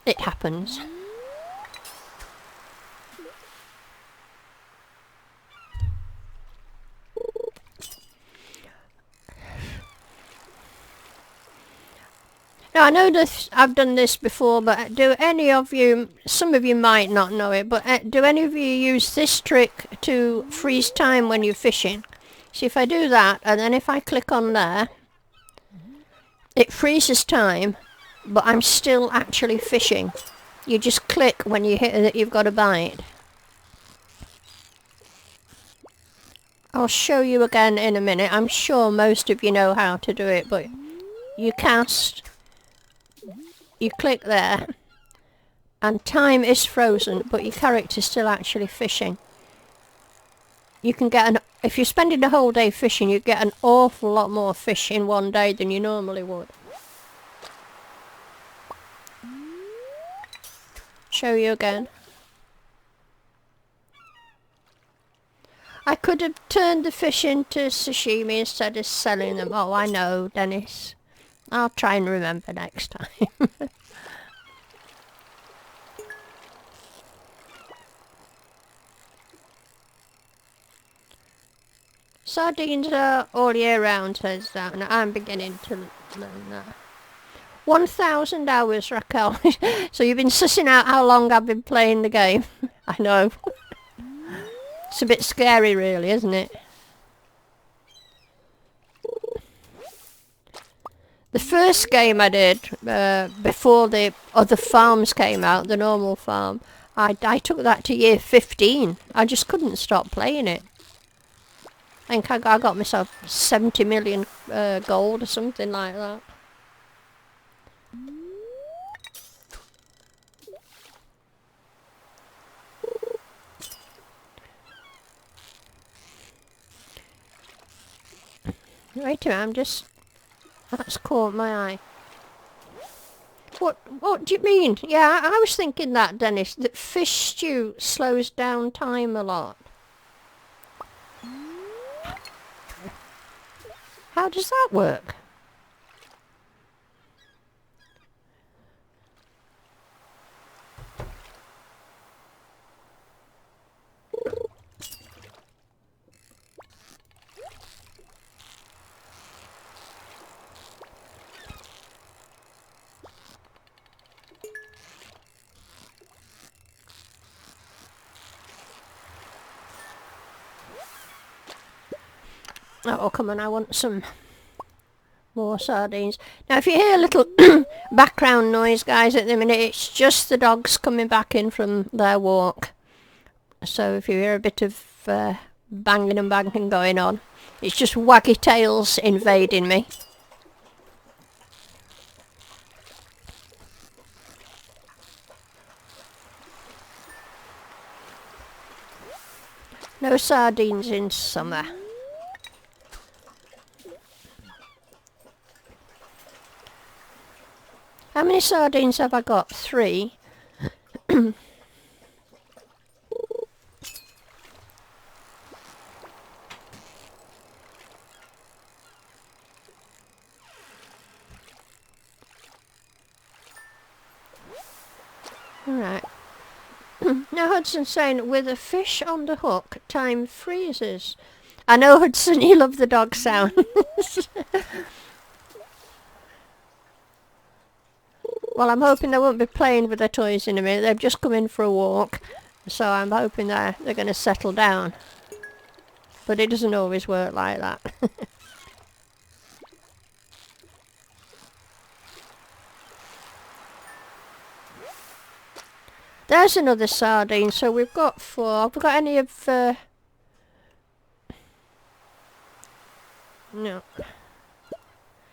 It happens. Now I know this, I've done this before, but do any of you, some of you might not know it, but do any of you use this trick to freeze time when you're fishing? See, if I do that, and then if I click on there, it freezes time, but I'm still actually fishing. You just click when you hit that you've got a bite. I'll show you again in a minute. I'm sure most of you know how to do it, but you cast you click there, and time is frozen, but your character's still actually fishing. You can get if you're spending the whole day fishing, you get an awful lot more fish in one day than you normally would. Show you again. I could have turned the fish into sashimi instead of selling them. Oh, I know, Dennis. I'll try and remember next time. Sardines are all year round, says that, and I'm beginning to learn that. 1,000 hours, Raquel. So you've been sussing out how long I've been playing the game. I know. It's a bit scary, really, isn't it? The first game I did, before the other farms came out, the normal farm, I took that to year 15. I just couldn't stop playing it. I think I got myself 70 million gold or something like that. Wait a minute, that's caught my eye. What do you mean? Yeah, I was thinking that, Dennis, that fish stew slows down time a lot. How does that work? Oh, come on, I want some more sardines. Now, if you hear a little background noise, guys, at the minute, it's just the dogs coming back in from their walk. So if you hear a bit of banging and banging going on, it's just waggy tails invading me. No sardines in summer. How many sardines have I got? 3. Alright. Now Hudson's saying, with a fish on the hook, time freezes. I know, Hudson, you love the dog sounds. Well, I'm hoping they won't be playing with their toys in a minute. They've just come in for a walk, so I'm hoping they're going to settle down. But it doesn't always work like that. There's another sardine, so we've got 4. Have we got any of... No.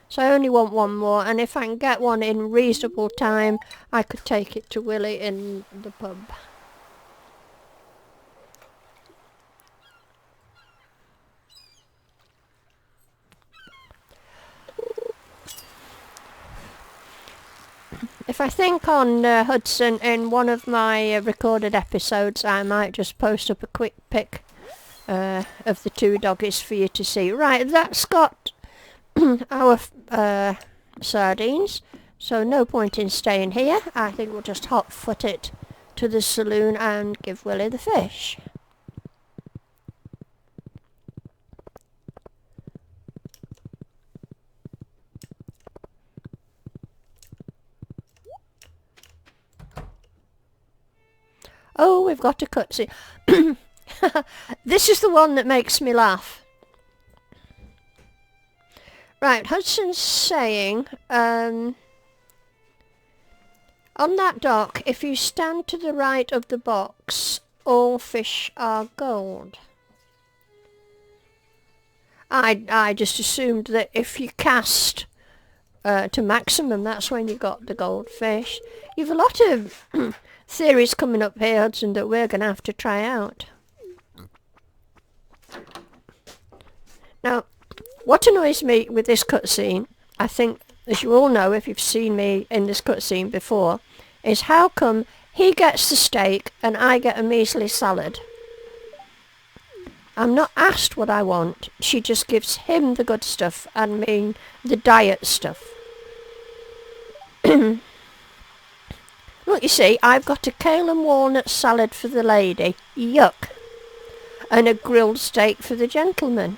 So I only want 1 more, and if I can get one in reasonable time, I could take it to Willie in the pub. If I think on Hudson, in one of my recorded episodes, I might just post up a quick pic of the 2 doggies for you to see. Right, that's got our sardines, so no point in staying here. I think we'll just hot foot it to the saloon and give Willie the fish. Oh, we've got a cutscene. This is the one that makes me laugh. Right, Hudson's saying, on that dock, if you stand to the right of the box, all fish are gold. I just assumed that if you cast to maximum. That's when you got the goldfish. You've a lot of theories coming up here, Hudson, that we're going to have to try out. Now, what annoys me with this cutscene, I think, as you all know if you've seen me in this cutscene before, is how come he gets the steak and I get a measly salad. I'm not asked what I want. She just gives him the good stuff and me the diet stuff. Look, you see, I've got a kale and walnut salad for the lady. Yuck. And a grilled steak for the gentleman.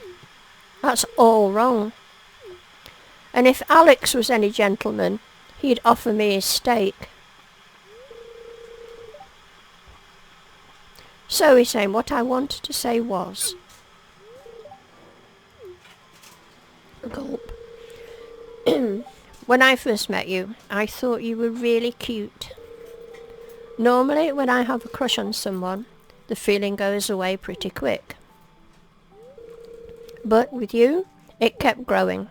That's all wrong. And if Alex was any gentleman, he'd offer me his steak. So he's saying what I wanted to say was... Gulp. When I first met you, I thought you were really cute. Normally, when I have a crush on someone, the feeling goes away pretty quick. But with you, it kept growing.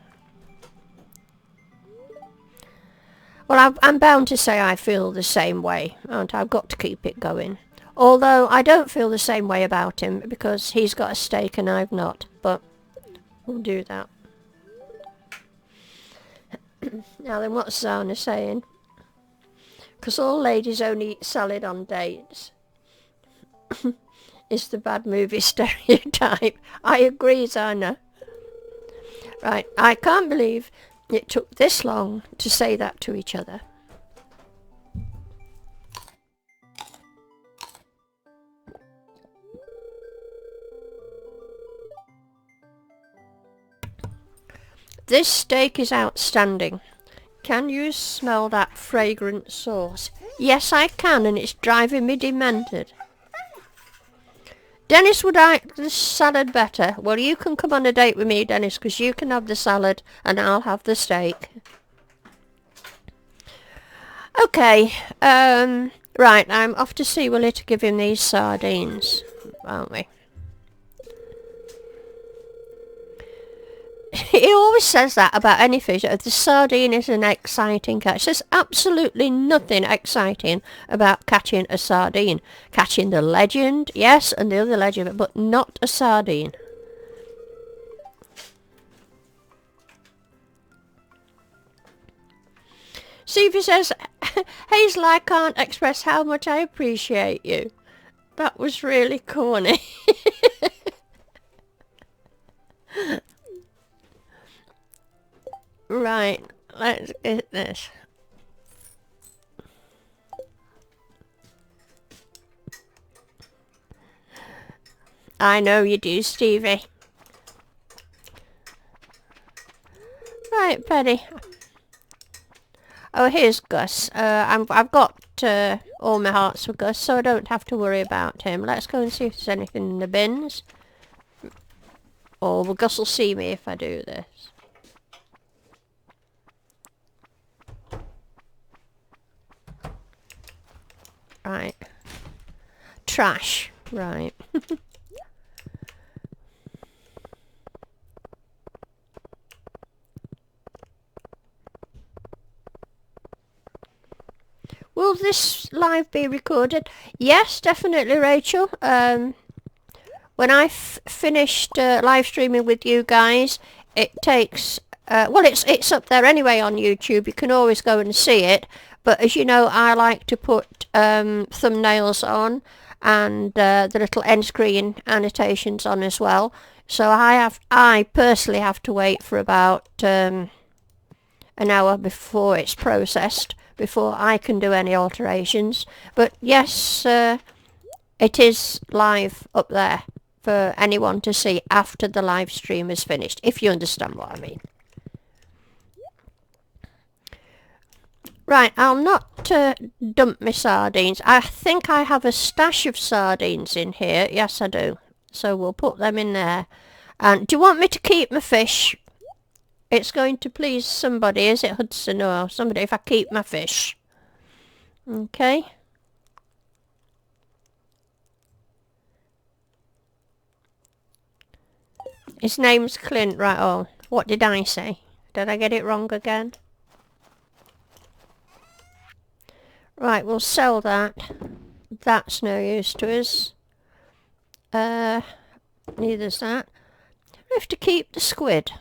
Well, I'm bound to say I feel the same way, and I've got to keep it going. Although I don't feel the same way about him, because he's got a steak and I've not, but we'll do that. Now then, what's Zana saying? Because all ladies only eat salad on dates. Is the bad movie stereotype. I agree, Zana. Right, I can't believe it took this long to say that to each other. This steak is outstanding. Can you smell that fragrant sauce? Yes, I can, and it's driving me demented. Dennis would like the salad better. Well, you can come on a date with me, Dennis, because you can have the salad and I'll have the steak. Okay, right, I'm off to see Willie to give him these sardines, aren't we? He always says that about any fish. The sardine is an exciting catch. There's absolutely nothing exciting about catching a sardine. Catching the legend, yes, and the other legend, but not a sardine. Stevie says, Hazel, I can't express how much I appreciate you. That was really corny. Right, let's get this. I know you do, Stevie. Right, Petty. Oh, here's Gus. I've got all my hearts for Gus, so I don't have to worry about him. Let's go and see if there's anything in the bins. Or well, Gus will see me if I do this. Right. Trash. Right. Will this live be recorded? Yes, definitely, Rachel. When I finished live streaming with you guys, it takes... well, it's up there anyway on YouTube. You can always go and see it. But as you know, I like to put thumbnails on and the little end screen annotations on as well. So I personally have to wait for about an hour before it's processed, before I can do any alterations. But yes, it is live up there for anyone to see after the live stream is finished, if you understand what I mean. Right, I'll not dump my sardines. I think I have a stash of sardines in here. Yes, I do. So we'll put them in there. And do you want me to keep my fish? It's going to please somebody, is it, Hudson? Or somebody, if I keep my fish. Okay. His name's Clint. Right, oh, what did I say? Did I get it wrong again? Right, we'll sell that. That's no use to us. Neither's that. We have to keep the squid.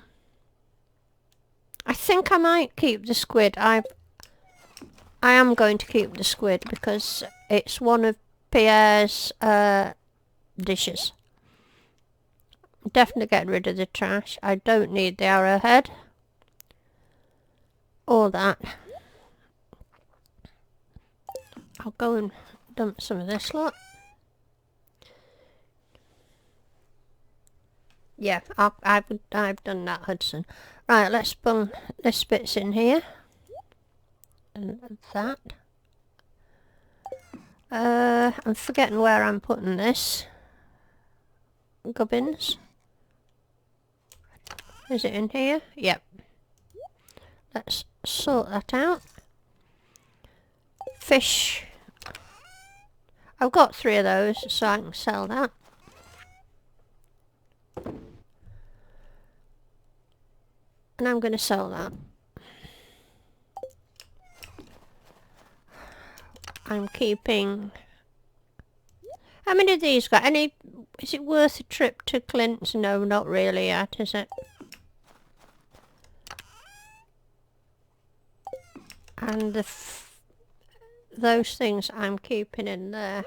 I think I might keep the squid. I am going to keep the squid because it's one of Pierre's dishes. Definitely get rid of the trash. I don't need the arrowhead. Or that. I'll go and dump some of this lot. Yeah, I've done that, Hudson. Right, let's bung this bit's in here. And that. I'm forgetting where I'm putting this. Gubbins. Is it in here? Yep. Let's sort that out. Fish. I've got 3 of those, so I can sell that. And I'm going to sell that. I'm keeping... How many of these got? Any... Is it worth a trip to Clint's? No, not really yet, is it? And those things I'm keeping in there.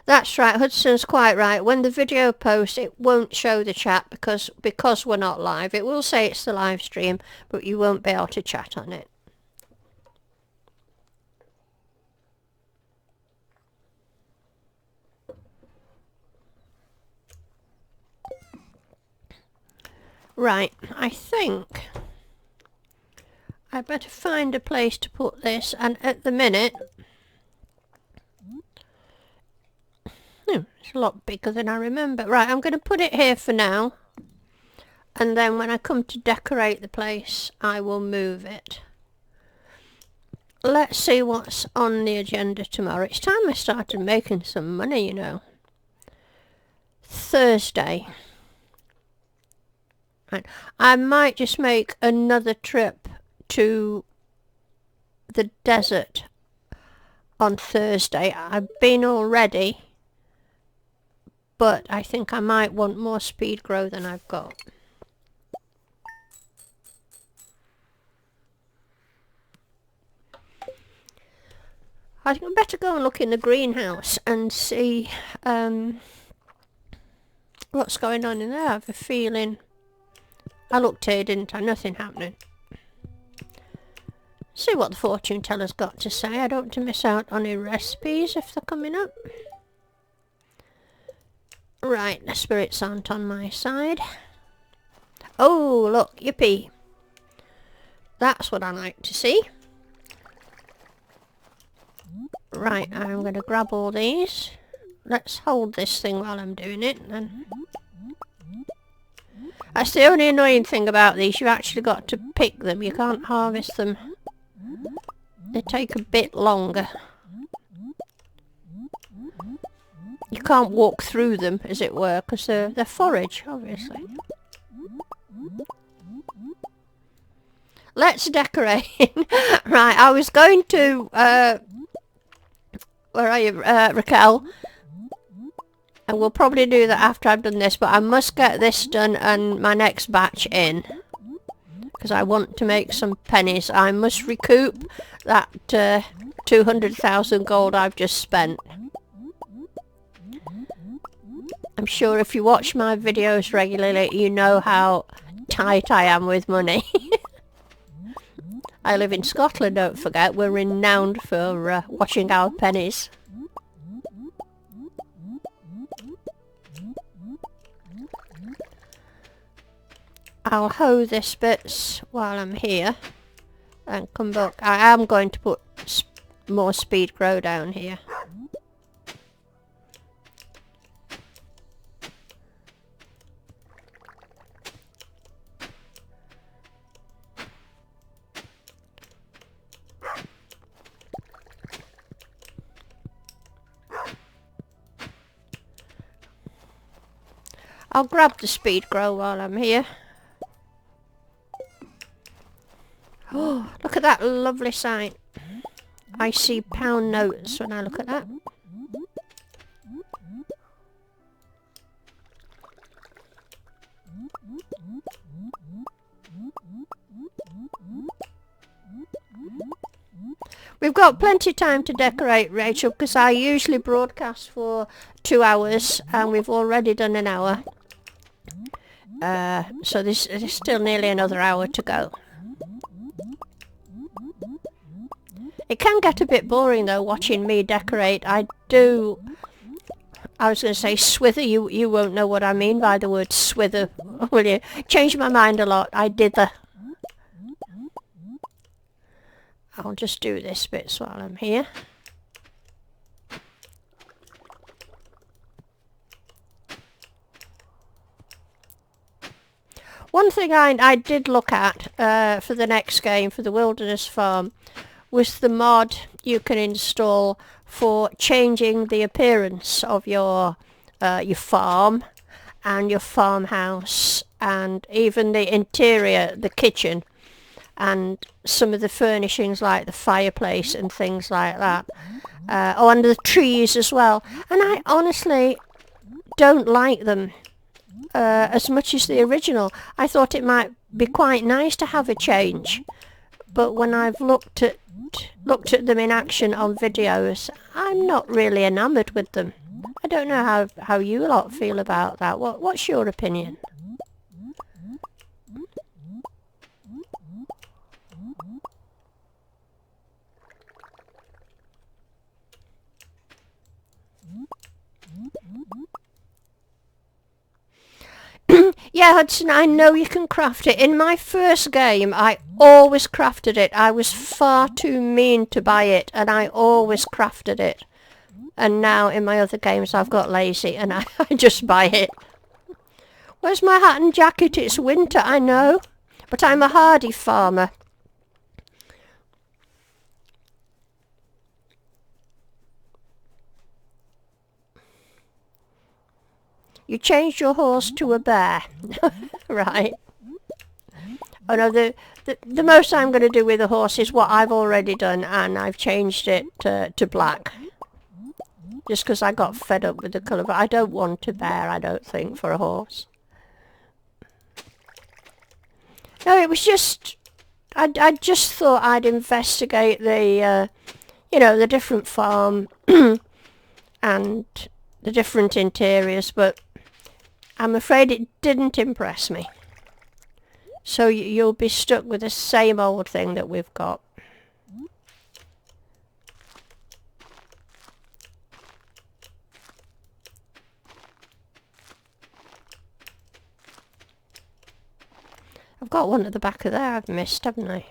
That's right, Hudson's quite right. When the video posts, it won't show the chat because we're not live. It will say it's the live stream, but you won't be able to chat on it. Right, I think I better find a place to put this, and at the minute... it's a lot bigger than I remember. Right, I'm going to put it here for now. And then when I come to decorate the place, I will move it. Let's see what's on the agenda tomorrow. It's time I started making some money, you know. Thursday. Right. I might just make another trip to the desert on Thursday. I've been already. But I think I might want more speed grow than I've got. I think I better go and look in the greenhouse and see what's going on in there. I have a feeling... I looked here, didn't I? Nothing happening. See what the fortune teller's got to say. I don't want to miss out on any recipes if they're coming up. Right, the spirits aren't on my side. Oh, look, yippee. That's what I like to see. Right, I'm going to grab all these. Let's hold this thing while I'm doing it. And that's the only annoying thing about these. You've actually got to pick them. You can't harvest them. They take a bit longer. You can't walk through them, as it were, because they're forage, obviously. Let's decorate. Right, I was going to... where are you, Raquel? And we'll probably do that after I've done this, but I must get this done and my next batch in. Because I want to make some pennies. I must recoup that 200,000 gold I've just spent. I'm sure if you watch my videos regularly, you know how tight I am with money. I live in Scotland, don't forget. We're renowned for watching our pennies. I'll hoe this bits while I'm here and come back. I am going to put more speed grow down here. I'll grab the speed grow while I'm here. Oh, look at that lovely sign. I see pound notes when I look at that. We've got plenty of time to decorate, Rachel, because I usually broadcast for 2 hours and we've already done an hour. So there's still nearly another hour to go. It can get a bit boring though, watching me decorate. I was going to say swither. You won't know what I mean by the word swither, will you? Changed my mind a lot. I dither. I'll just do this bit while I'm here. One thing I did look at for the next game, for the Wilderness Farm, was the mod you can install for changing the appearance of your farm and your farmhouse, and even the interior, the kitchen, and some of the furnishings like the fireplace and things like that. Oh, and the trees as well. And I honestly don't like them as much as the original. I thought it might be quite nice to have a change, but when I've looked at them in action on videos, I'm not really enamoured with them. I don't know how you lot feel about that. What's your opinion? Yeah, Hudson, I know you can craft it. In my first game, I always crafted it. I was far too mean to buy it, and I always crafted it. And now in my other games, I've got lazy, and I just buy it. Where's my hat and jacket? It's winter, I know, but I'm a hardy farmer. You changed your horse to a bear. Right. Oh no, the most I'm going to do with the horse is what I've already done, and I've changed it to black. Just because I got fed up with the colour, but I don't want a bear, I don't think, for a horse. No, it was just... I just thought I'd investigate the, you know, the different farm and the different interiors, but I'm afraid it didn't impress me. So you'll be stuck with the same old thing that we've got. I've got one at the back of there I've missed, haven't I?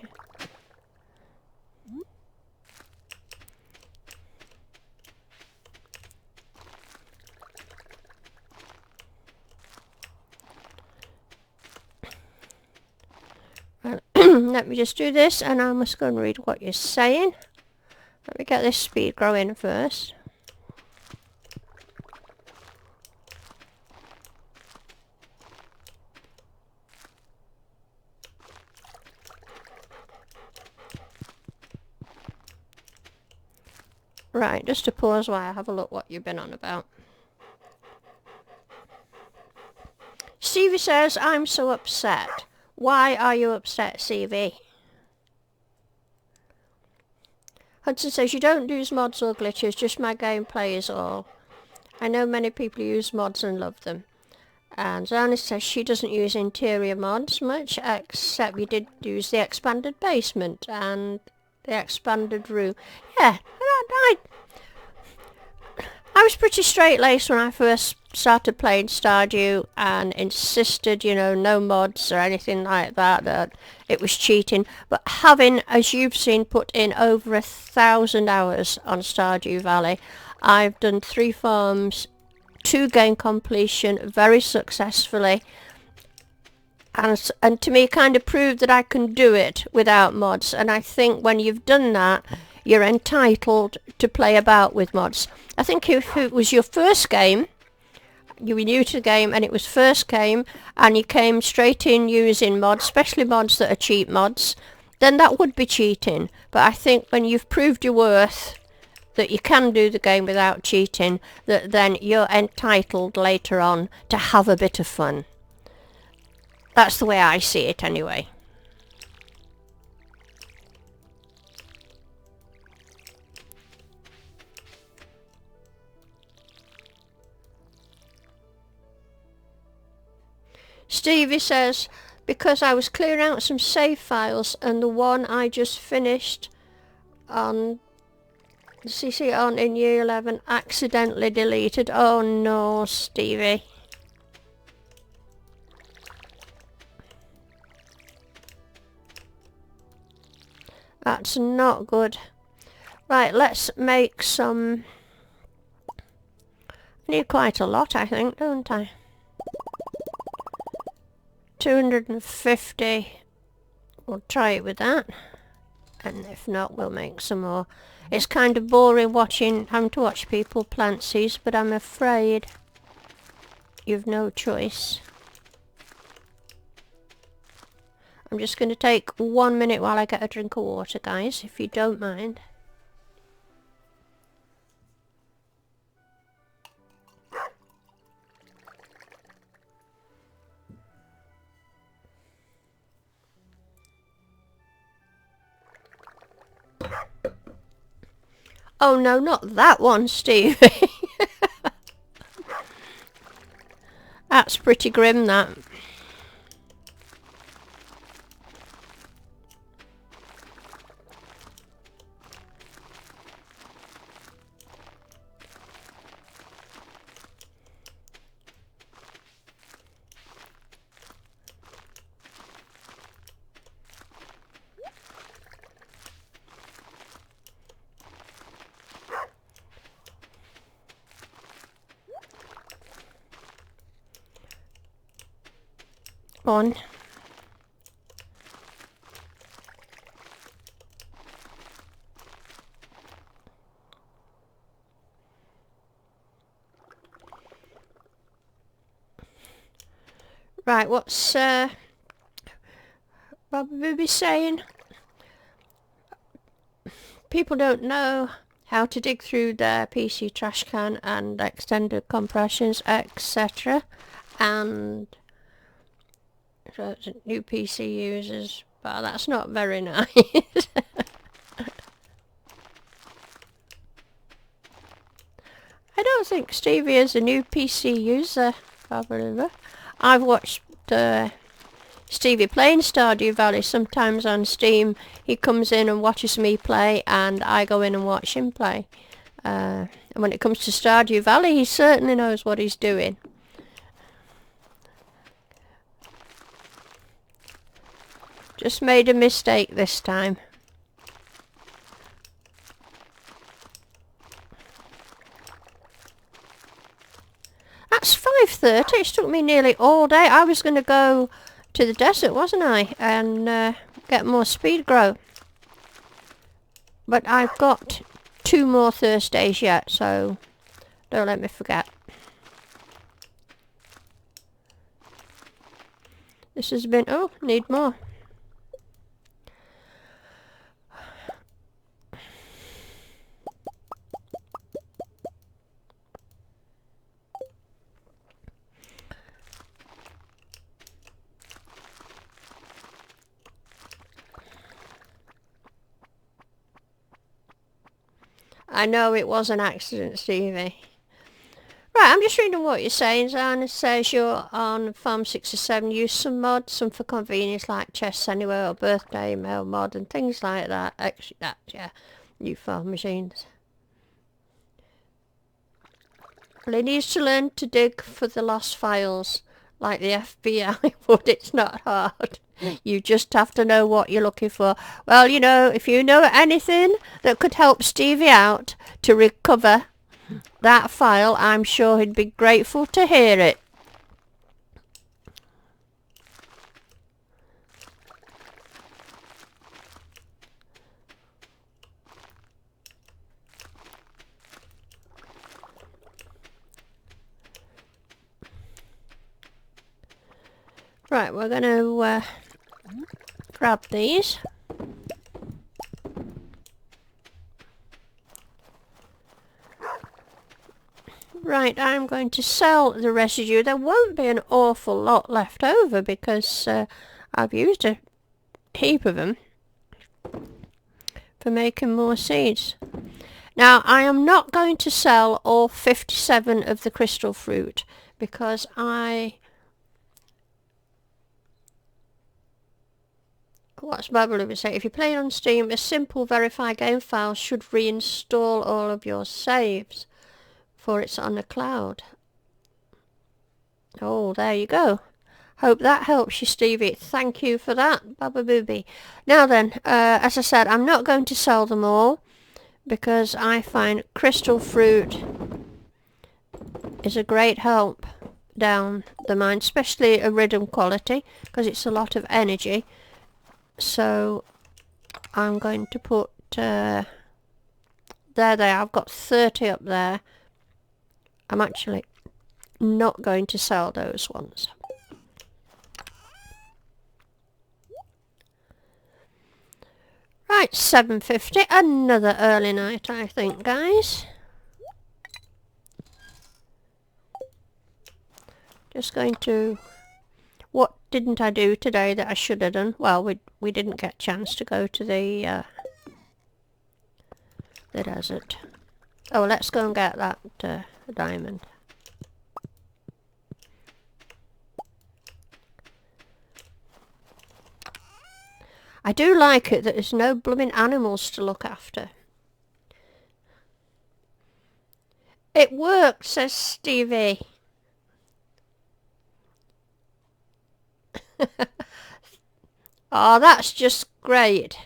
Let me just do this, and I must go and read what you're saying. Let me get this speed growing first. Right, just to pause while I have a look what you've been on about. Stevie says, I'm so upset. Why are you upset, CV? Hudson says, you don't use mods or glitches, just my gameplay is all. I know many people use mods and love them. And Zana says she doesn't use interior mods much, except we did use the expanded basement and the expanded room. Yeah, I was pretty straight-laced when I first started playing Stardew and insisted, you know, no mods or anything like that, that it was cheating. But having, as you've seen, put in over 1,000 hours on Stardew Valley, I've done 3 farms, 2 game completion very successfully. And to me, kind of proved that I can do it without mods. And I think when you've done that, you're entitled to play about with mods. I think if it was your first game, you were new to the game and it was first game, and you came straight in using mods, especially mods that are cheap mods, then that would be cheating. But I think when you've proved your worth, that you can do the game without cheating, that then you're entitled later on to have a bit of fun. That's the way I see it anyway. Stevie says, because I was clearing out some save files and the one I just finished on the CC on in year 11 accidentally deleted. Oh no, Stevie. That's not good. Right, let's make some... I need quite a lot, I think, don't I? 250. We'll try it with that. And if not, we'll make some more. It's kind of boring having to watch people plant seeds, but I'm afraid you've no choice. I'm just going to take 1 minute while I get a drink of water, guys, if you don't mind. Oh no, not that one, Stevie. That's pretty grim, that. On. Right, what's Bobby saying? People don't know how to dig through their PC trash can and extended compressions, etc. And so new PC users, but that's not very nice. I don't think Stevie is a new PC user, probably. I've watched Stevie playing Stardew Valley sometimes on Steam. He comes in and watches me play, and I go in and watch him play. And when it comes to Stardew Valley, he certainly knows what he's doing. Just made a mistake this time. That's 5:30. It took me nearly all day. I was going to go to the desert, wasn't I? And get more speed grow. But I've got 2 more Thursdays yet, so don't let me forget. This has been... Oh, need more. I know it was an accident, Stevie. Right, I'm just reading what you're saying. Zana says you're on Farm 67. Use some mods, some for convenience like Chests Anywhere or Birthday Mail mod and things like that. Actually, yeah, new farm machines. Well, he needs to learn to dig for the lost files like the FBI would. It's not hard. You just have to know what you're looking for. Well, you know, if you know anything that could help Stevie out to recover that file, I'm sure he'd be grateful to hear it. Right, we're going to grab these. Right, I'm going to sell the residue. There won't be an awful lot left over because I've used a heap of them for making more seeds. Now, I am not going to sell all 57 of the crystal fruit because what's Babylon say? If you play on Steam, a simple verify game file should reinstall all of your saves, for it's on the cloud. Oh, there you go. Hope that helps you, Stevie. Thank you for that, Baba Booby. Now then, as I said, I'm not going to sell them all because I find crystal fruit is a great help down the mine, especially iridium quality, because it's a lot of energy. So I'm going to put there they are. I've got 30 up there. I'm actually not going to sell those ones. Right, 7:50, another early night I think, guys. Just going to... What didn't I do today that I should have done? Well, we didn't get a chance to go to the desert. Oh, let's go and get that diamond. I do like it that there's no blooming animals to look after. It worked, says Stevie. Oh, that's just great.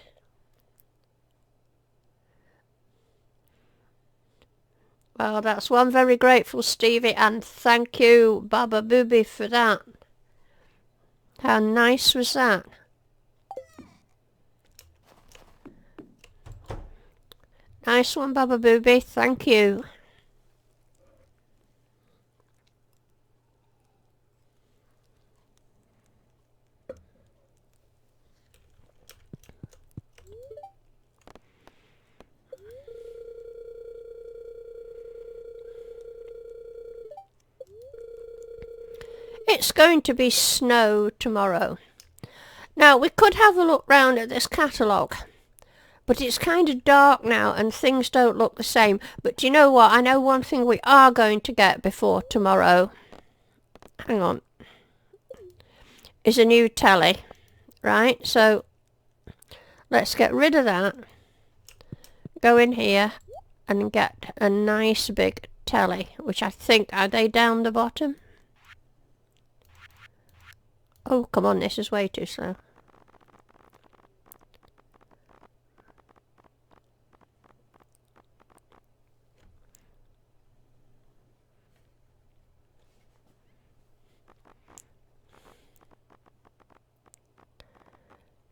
Well, that's one very grateful, Stevie, and thank you, Baba Booby, for that. How nice was that? Nice one, Baba Booby, thank you. It's going to be snow tomorrow. Now, we could have a look round at this catalogue, but it's kind of dark now and things don't look the same. But do you know what? I know one thing we are going to get before tomorrow. Hang on. Is a new telly, right? So, let's get rid of that. Go in here and get a nice big telly, which I think, are they down the bottom? Oh, come on, this is way too slow.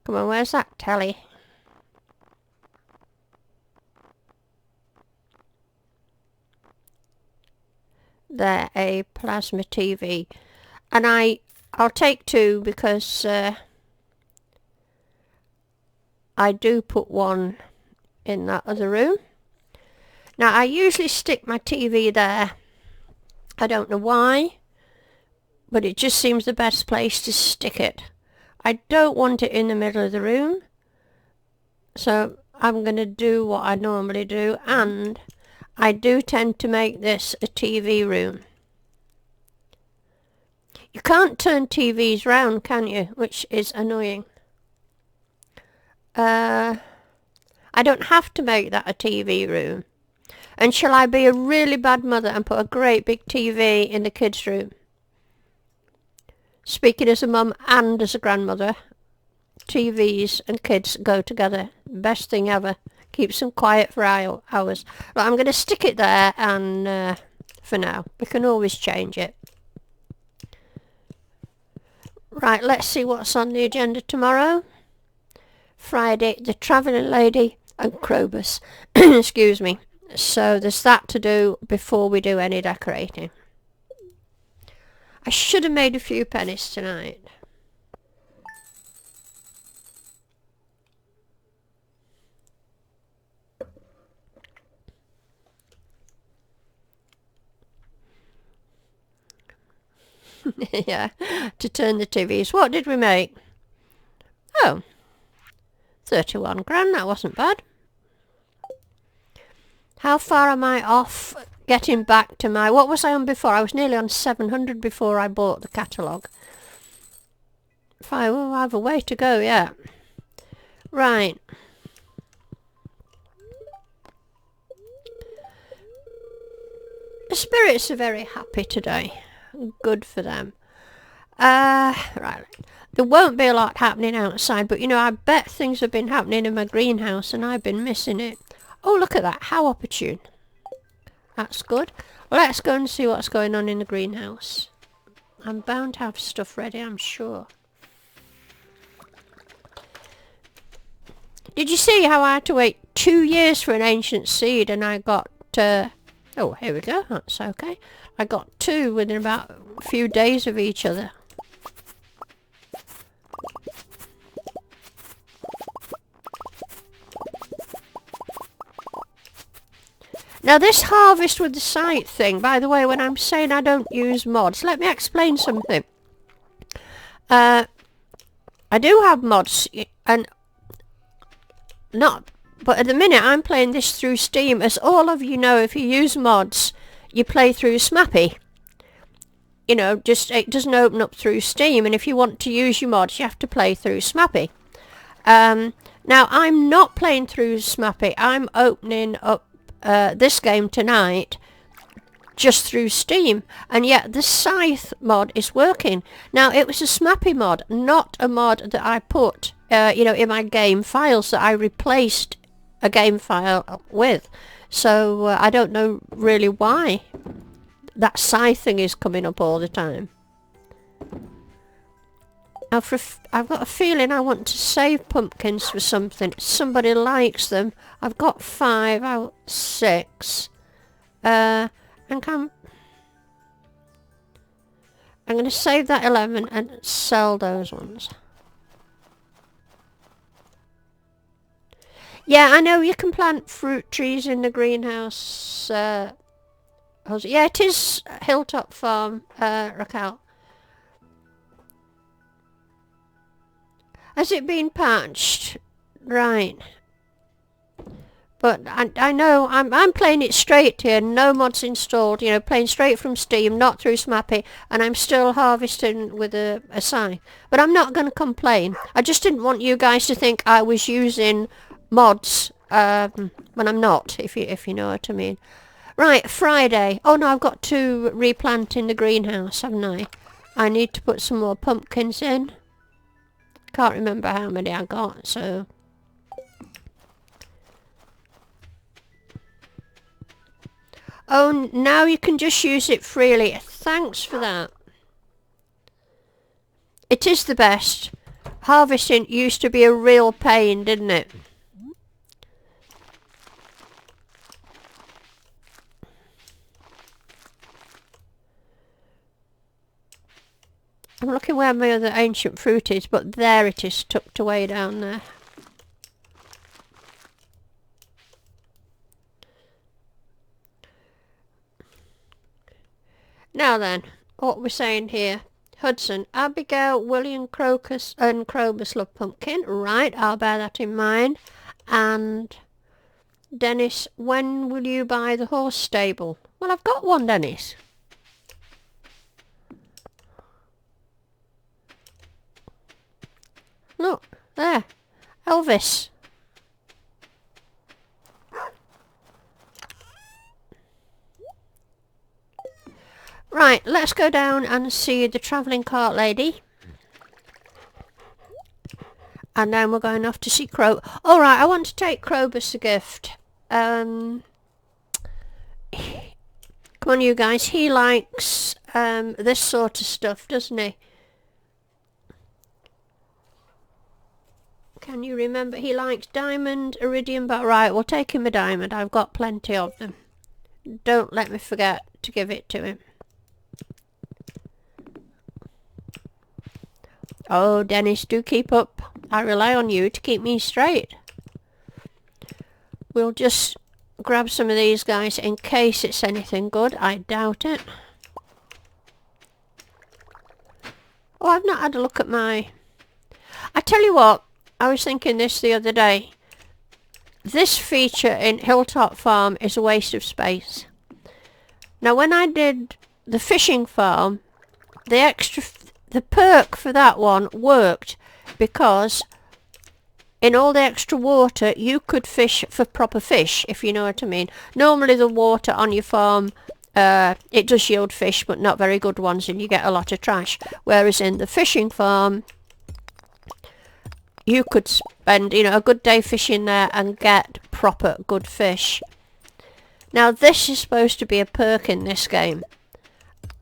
Come on, where's that telly? There, a plasma TV. And I'll take two because I do put one in that other room. Now, I usually stick my TV there. I don't know why, but it just seems the best place to stick it. I don't want it in the middle of the room, so I'm going to do what I normally do, and I do tend to make this a TV room. You can't turn TVs round, can you? Which is annoying. I don't have to make that a TV room. And shall I be a really bad mother and put a great big TV in the kids' room? Speaking as a mum and as a grandmother, TVs and kids go together. Best thing ever. Keeps them quiet for hours. But I'm going to stick it there and for now. We can always change it. Right, let's see what's on the agenda tomorrow. Friday, the Travelling Lady and Krobus. Excuse me. So there's that to do before we do any decorating. I should have made a few pennies tonight. Yeah, to turn the TVs. What did we make? Oh, 31 grand, that wasn't bad. How far am I off getting back to my... What was I on before? I was nearly on 700 before I bought the catalogue. Fine, I have a way to go, yeah. Right. The spirits are very happy today. Good for them. Right. There won't be a lot happening outside, but you know, I bet things have been happening in my greenhouse and I've been missing it. Oh, look at that. How opportune. That's good. Well, let's go and see what's going on in the greenhouse. I'm bound to have stuff ready, I'm sure. Did you see how I had to wait 2 years for an ancient seed and I got... oh, here we go. That's okay. I got 2 within about a few days of each other. Now this harvest with the scythe thing, by the way, when I'm saying I don't use mods, let me explain something. I do have mods, and not, but at the minute I'm playing this through Steam. As all of you know, if you use mods, you play through Smappy. You know, just it doesn't open up through Steam, and if you want to use your mods, you have to play through Smappy. Now I'm not playing through Smappy. I'm opening up this game tonight just through Steam, and yet the scythe mod is working. Now it was a Smappy mod, not a mod that I put you know, in my game files, that I replaced a game file with. So I don't know really why that scythe thing is coming up all the time. Now I've got a feeling I want to save pumpkins for something. Somebody likes them. I've got 5 out 6. And I'm going to save that 11 and sell those ones. Yeah, I know you can plant fruit trees in the greenhouse. Yeah, it is Hilltop Farm, Raquel. Has it been patched? Right. But I know I'm playing it straight here, no mods installed, you know, playing straight from Steam, not through Smappy, and I'm still harvesting with a scythe. But I'm not going to complain. I just didn't want you guys to think I was using mods when I'm not, if you know what I mean. Right, Friday. Oh no, I've got to replant in the greenhouse, haven't I? I need to put some more pumpkins in. Can't remember how many I got, so... Oh, now you can just use it freely. Thanks for that. It is the best. Harvesting used to be a real pain, didn't it? I'm looking where my other ancient fruit is, but there it is, tucked away down there. Now then, what we're saying here. Hudson, Abigail, William, Crocus and Crobus love pumpkin. Right, I'll bear that in mind. And Dennis, when will you buy the horse stable? Well, I've got one, Dennis. Look, there. Elvis. Right, let's go down and see the travelling cart lady. And then we're going off to see Crow. Alright, I want to take Crobus a gift. Come on, you guys. He likes this sort of stuff, doesn't he? Can you remember? He likes diamond, iridium, but right, we'll take him a diamond. I've got plenty of them. Don't let me forget to give it to him. Oh, Dennis, do keep up. I rely on you to keep me straight. We'll just grab some of these guys in case it's anything good. I doubt it. Oh, I've not had a look at my... I tell you what, I was thinking this the other day. This feature in Hilltop Farm is a waste of space. Now, when I did the fishing farm, the perk for that one worked because in all the extra water you could fish for proper fish, if you know what I mean. Normally the water on your farm, it does yield fish, but not very good ones, and you get a lot of trash. Whereas in the fishing farm, you could spend, you know, a good day fishing there and get proper good fish. Now this is supposed to be a perk in this game,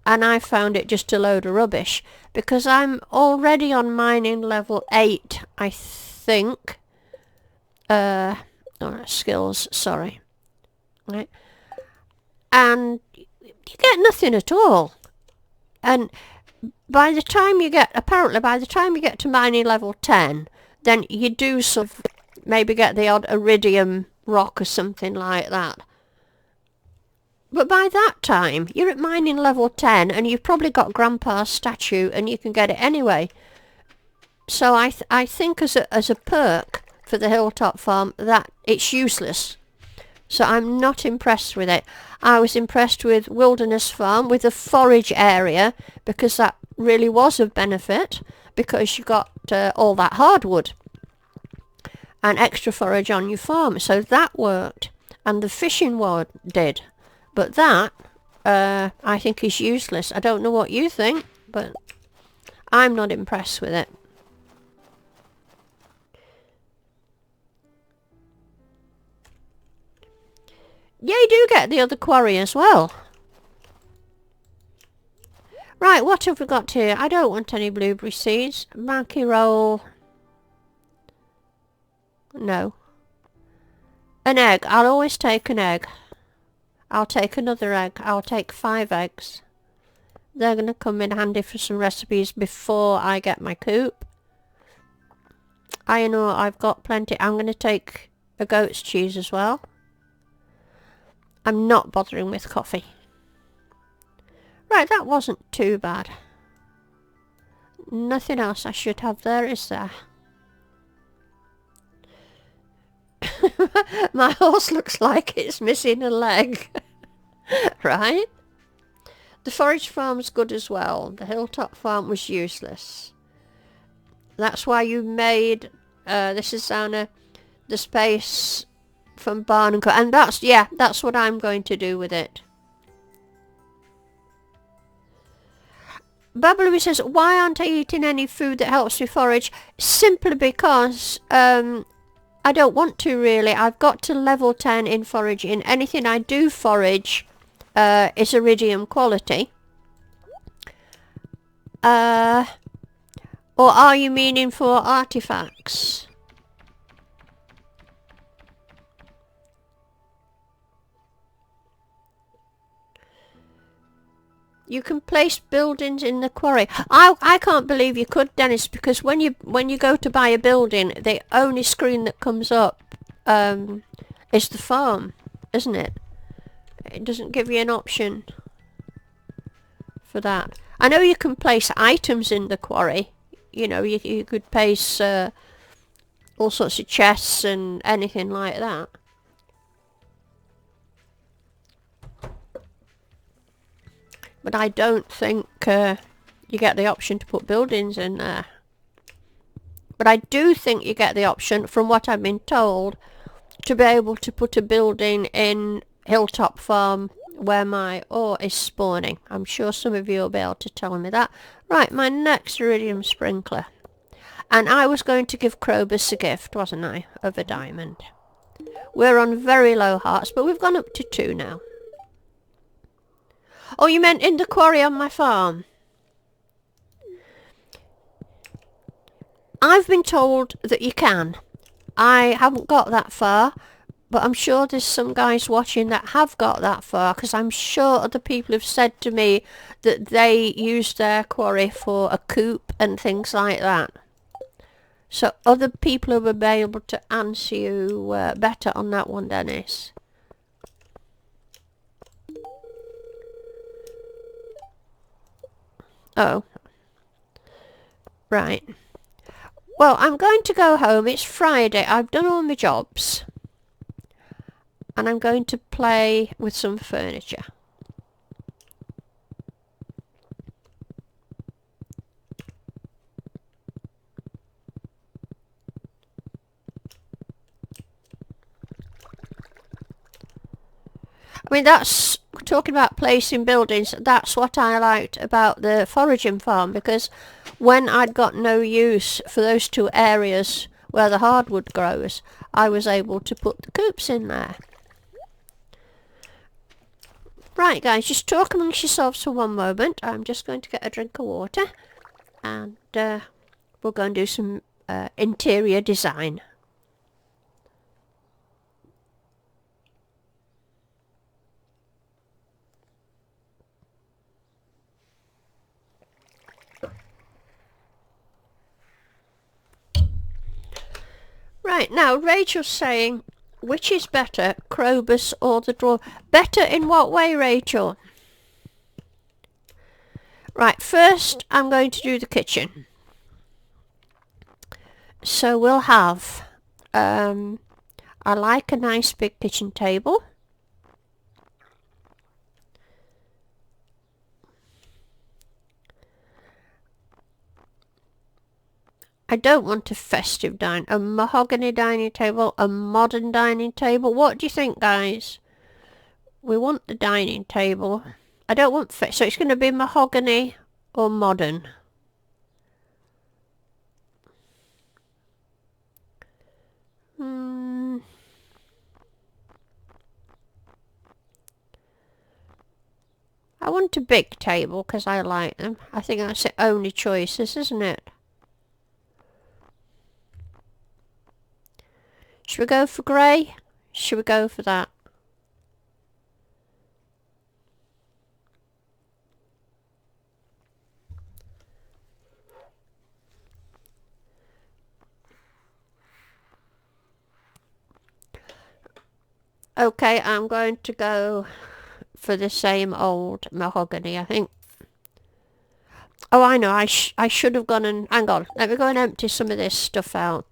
and I found it just a load of rubbish, because I'm already on mining level 8, I think. Oh, skills, sorry. Right. And you get nothing at all. And by the time you get, apparently by the time you get to mining level 10, then you do sort of maybe get the odd iridium rock or something like that. But by that time, you're at mining level 10 and you've probably got Grandpa's statue and you can get it anyway. So I think as a perk for the Hilltop Farm, that it's useless. So I'm not impressed with it. I was impressed with Wilderness Farm, with the forage area, because that really was of benefit, because you got all that hardwood and extra forage on your farm. So that worked. And the fishing one did. But that, I think, is useless. I don't know what you think, but I'm not impressed with it. Yeah, you do get the other quarry as well. Right, what have we got here? I don't want any blueberry seeds. Monkey roll. No. An egg. I'll always take an egg. I'll take another egg. I'll take 5 eggs. They're going to come in handy for some recipes before I get my coop. I know I've got plenty. I'm going to take a goat's cheese as well. I'm not bothering with coffee. Right, that wasn't too bad. Nothing else I should have there, is there? My horse looks like it's missing a leg. Right? The forage farm's good as well. The Hilltop Farm was useless. That's why you made... this is Zana, the space from Barn and Co. And that's, yeah, that's what I'm going to do with it. Babaloo says, why aren't I eating any food that helps me forage? Simply because I don't want to, really. I've got to level 10 in foraging. Anything I do forage is iridium quality. Or are you meaning for artifacts? You can place buildings in the quarry. I can't believe you could, Dennis, because when you go to buy a building, the only screen that comes up is the farm, isn't it? It doesn't give you an option for that. I know you can place items in the quarry. You know, you could place all sorts of chests and anything like that. But I don't think you get the option to put buildings in there. But I do think you get the option, from what I've been told, to be able to put a building in Hilltop Farm where my ore is spawning. I'm sure some of you will be able to tell me that. Right, my next iridium sprinkler. And I was going to give Krobus a gift, wasn't I, of a diamond. We're on very low hearts, but we've gone up to 2 now. Oh, you meant in the quarry on my farm? I've been told that you can. I haven't got that far, but I'm sure there's some guys watching that have got that far, because I'm sure other people have said to me that they use their quarry for a coop and things like that. So other people will be able to answer you better on that one, Dennis. Oh. Right. Well, I'm going to go home. It's Friday. I've done all my jobs. And I'm going to play with some furniture. I mean, that's, talking about placing buildings, that's what I liked about the foraging farm, because when I'd got no use for those two areas where the hardwood grows, I was able to put the coops in there. Right guys, just talk amongst yourselves for one moment. I'm just going to get a drink of water, and we'll go and do some interior design. Right, now Rachel's saying, which is better, Krobus or the dwarf? Better in what way, Rachel? Right, first I'm going to do the kitchen. So we'll have, I like a nice big kitchen table. I don't want a festive a mahogany dining table, a modern dining table. What do you think, guys? We want the dining table. I don't want so it's going to be mahogany or modern. I want a big table because I like them. I think that's the only choices, isn't it? Should we go for grey? Should we go for that? Okay, I'm going to go for the same old mahogany, I think. Oh, I know, I should have gone and... Hang on, let me go and empty some of this stuff out.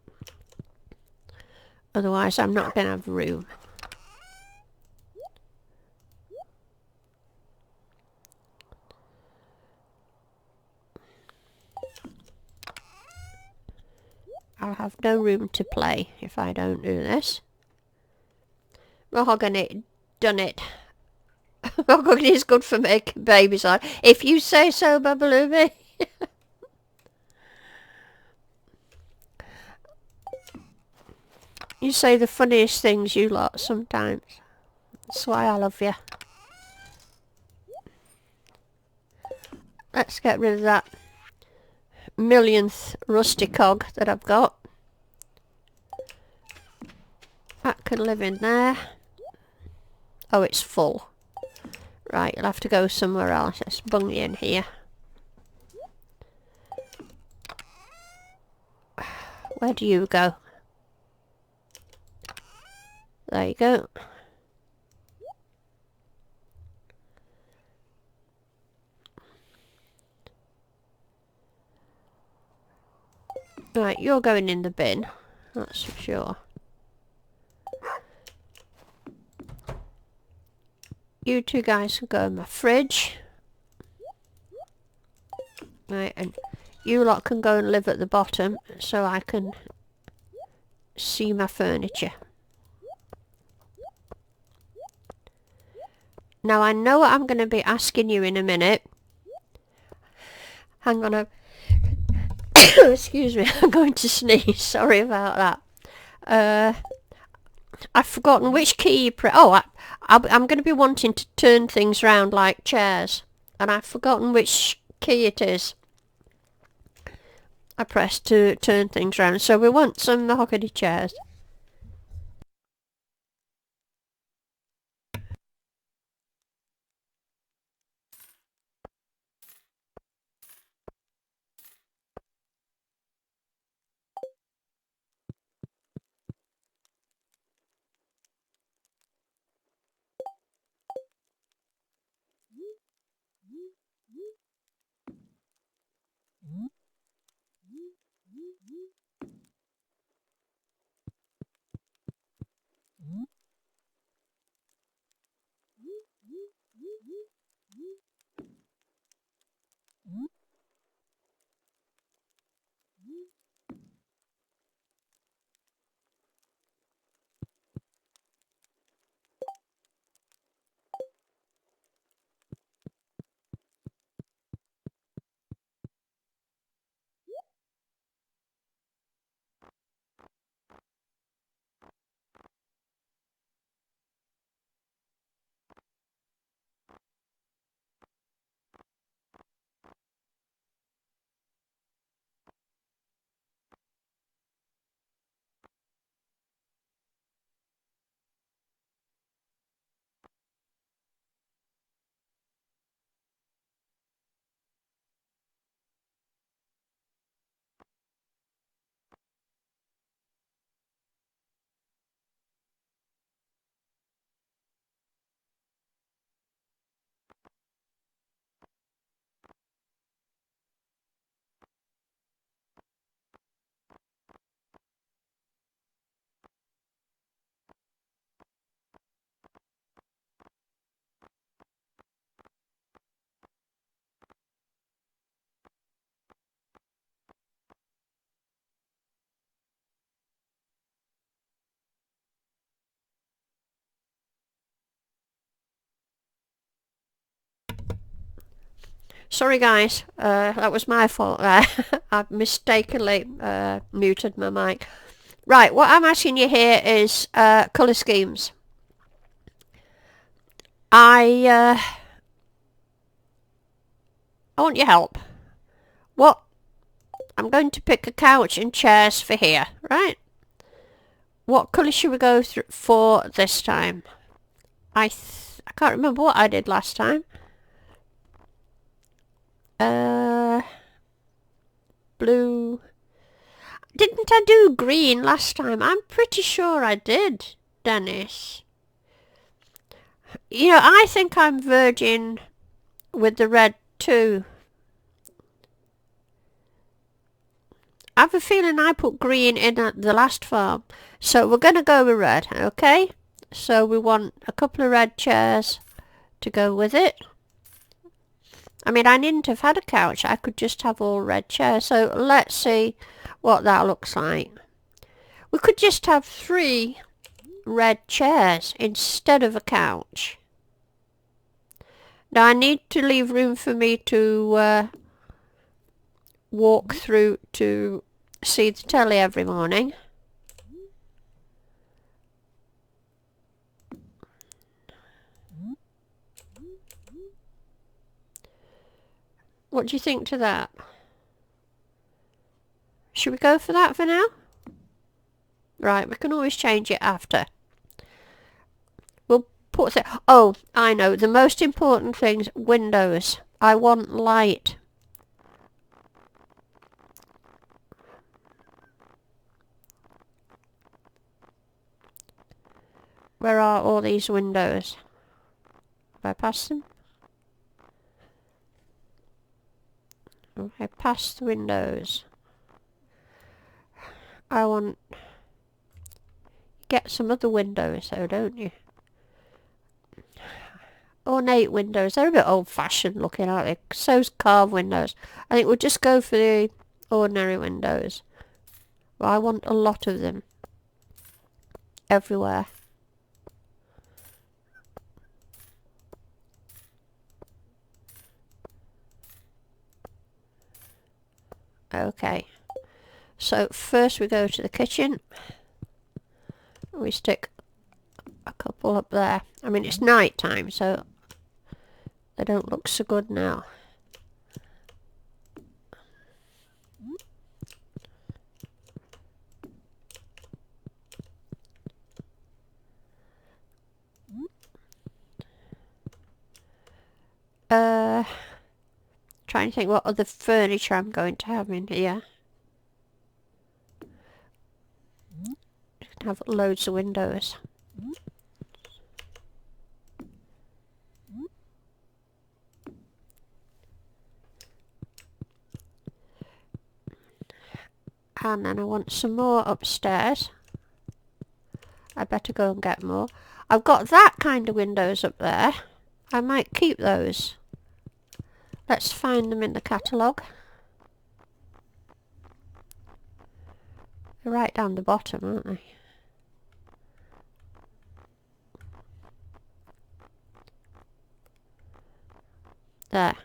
Otherwise, I'm not going to have room. I'll have no room to play if I don't do this. Mahogany, done it. Mahogany is good for making babies on. If you say so, Babalooby. You say the funniest things, you lot, sometimes. That's why I love you. Let's get rid of that millionth rusty cog that I've got. That can live in there. Oh, it's full. Right, you'll have to go somewhere else. Let's bung you in here. Where do you go? There you go. Right, you're going in the bin. That's for sure. You two guys can go in my fridge. Right, and you lot can go and live at the bottom so I can see my furniture. Now I know what I'm going to be asking you in a minute. Hang on excuse me, I'm going to sneeze. Sorry about that. I've forgotten which key you press. Oh, I'm going to be wanting to turn things round like chairs. And I've forgotten which key it is. I press to turn things round. So we want some mahogany chairs. Sorry guys, that was my fault there. I've mistakenly muted my mic. Right, what I'm asking you here is colour schemes. I want your help. I'm going to pick a couch and chairs for here, right? What colour should we go for this time? I can't remember what I did last time. Blue. Didn't I do green last time? I'm pretty sure I did, Dennis. You know, I think I'm virgin with the red too. I have a feeling I put green in at the last farm. So we're going to go with red, okay? So we want a couple of red chairs to go with it. I mean, I needn't have had a couch. I could just have all red chairs. So let's see what that looks like. We could just have 3 red chairs instead of a couch. Now I need to leave room for me to walk through to see the telly every morning. What do you think to that? Should we go for that for now? Right, we can always change it after. We'll put it... Oh, I know. The most important thing's windows. I want light. Where are all these windows? Have I passed them? Okay, past the windows. I want... Get some other windows though, don't you? Ornate windows. They're a bit old-fashioned looking, aren't they? So's carved windows. I think we'll just go for the ordinary windows. Well, I want a lot of them. Everywhere. Okay. So first we go to the kitchen. We stick a couple up there. I mean, it's night time, so they don't look so good now. Trying to think what other furniture I'm going to have in here. You can have loads of windows. And then I want some more upstairs. I better go and get more. I've got that kind of windows up there. I might keep those. Let's find them in the catalogue. They're right down the bottom, aren't they? There.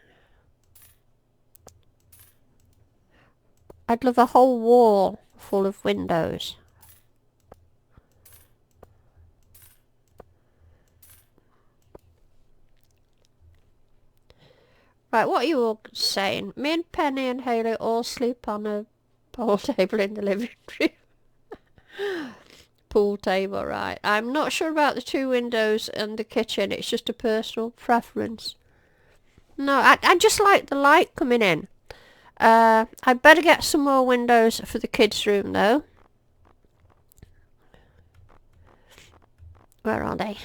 I'd love a whole wall full of windows. Right, what are you all saying? Me and Penny and Haley all sleep on a pool table in the living room. Pool table, right. I'm not sure about the 2 windows and the kitchen. It's just a personal preference. No, I just like the light coming in. I'd better get some more windows for the kids' room, though. Where are they?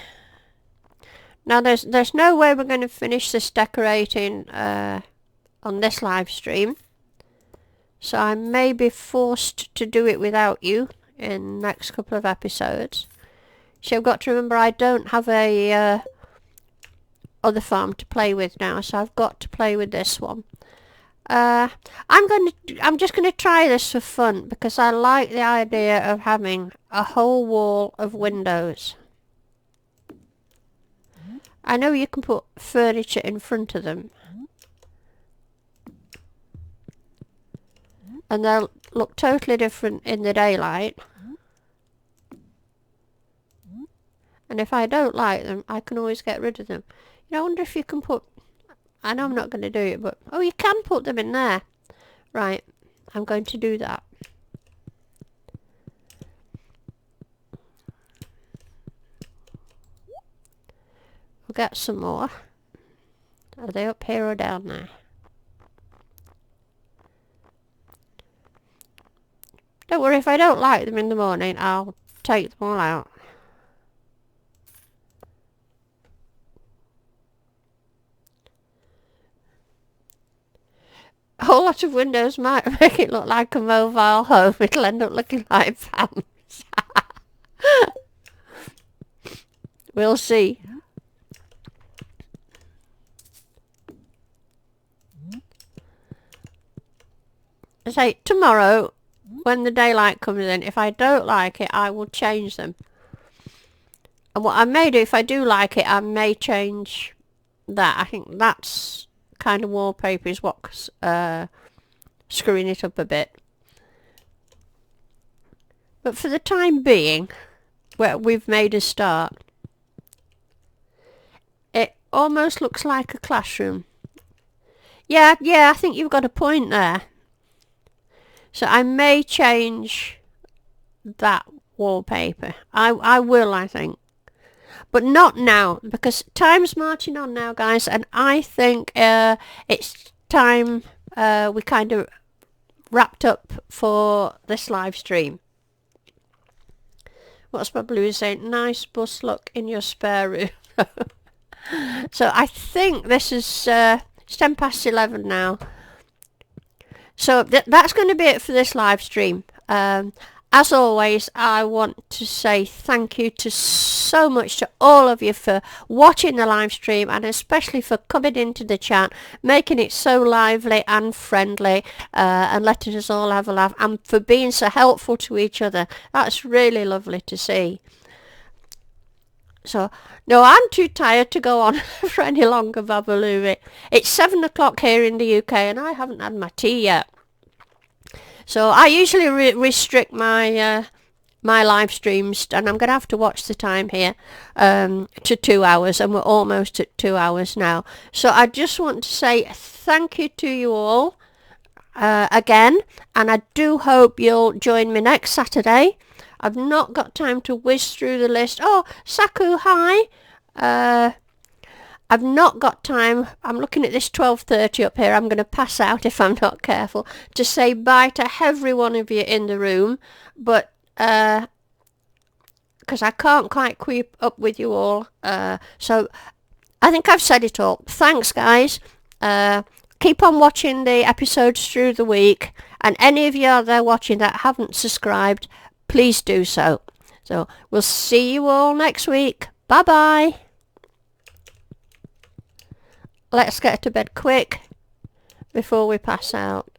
Now, there's no way we're going to finish this decorating on this live stream. So I may be forced to do it without you in the next couple of episodes. So I've got to remember I don't have a other farm to play with now, so I've got to play with this one. I'm just going to try this for fun because I like the idea of having a whole wall of windows. I know you can put furniture in front of them, and they'll look totally different in the daylight. And if I don't like them, I can always get rid of them. You know, I wonder if you can put... I know I'm not going to do it, but... Oh, you can put them in there. Right, I'm going to do that. We'll get some more. Are they up here or down there? Don't worry, if I don't like them in the morning, I'll take them all out. A whole lot of windows might make it look like a mobile home. It'll end up looking like fans. We'll see. I say, tomorrow, when the daylight comes in, if I don't like it, I will change them. And what I may do, if I do like it, I may change that. I think that's kind of wallpaper is what's screwing it up a bit. But for the time being, where we've made a start, it almost looks like a classroom. Yeah, I think you've got a point there. So I may change that wallpaper. I will, I think. But not now, because time's marching on now, guys, and I think it's time we kind of wrapped up for this live stream. What's my blue saying? Nice bus look in your spare room. So I think this is it's 10 past 11 now. So that's going to be it for this live stream. As always, I want to say thank you so much to all of you for watching the live stream, and especially for coming into the chat, making it so lively and friendly, and letting us all have a laugh, and for being so helpful to each other. That's really lovely to see. So, no, I'm too tired to go on for any longer, Babaloo. It's 7 o'clock here in the UK, and I haven't had my tea yet. So I usually restrict my my live streams, and I'm going to have to watch the time here, to 2 hours, and we're almost at 2 hours now. So I just want to say thank you to you all again, and I do hope you'll join me next Saturday. I've not got time to whiz through the list. Oh, Saku, hi. I've not got time. I'm looking at this 12:30 up here. I'm going to pass out if I'm not careful, to say bye to every one of you in the room. But because I can't quite keep up with you all. So I think I've said it all. Thanks, guys. Keep on watching the episodes through the week. And any of you out there watching that haven't subscribed, please do so. So we'll see you all next week. Bye-bye. Let's get to bed quick before we pass out.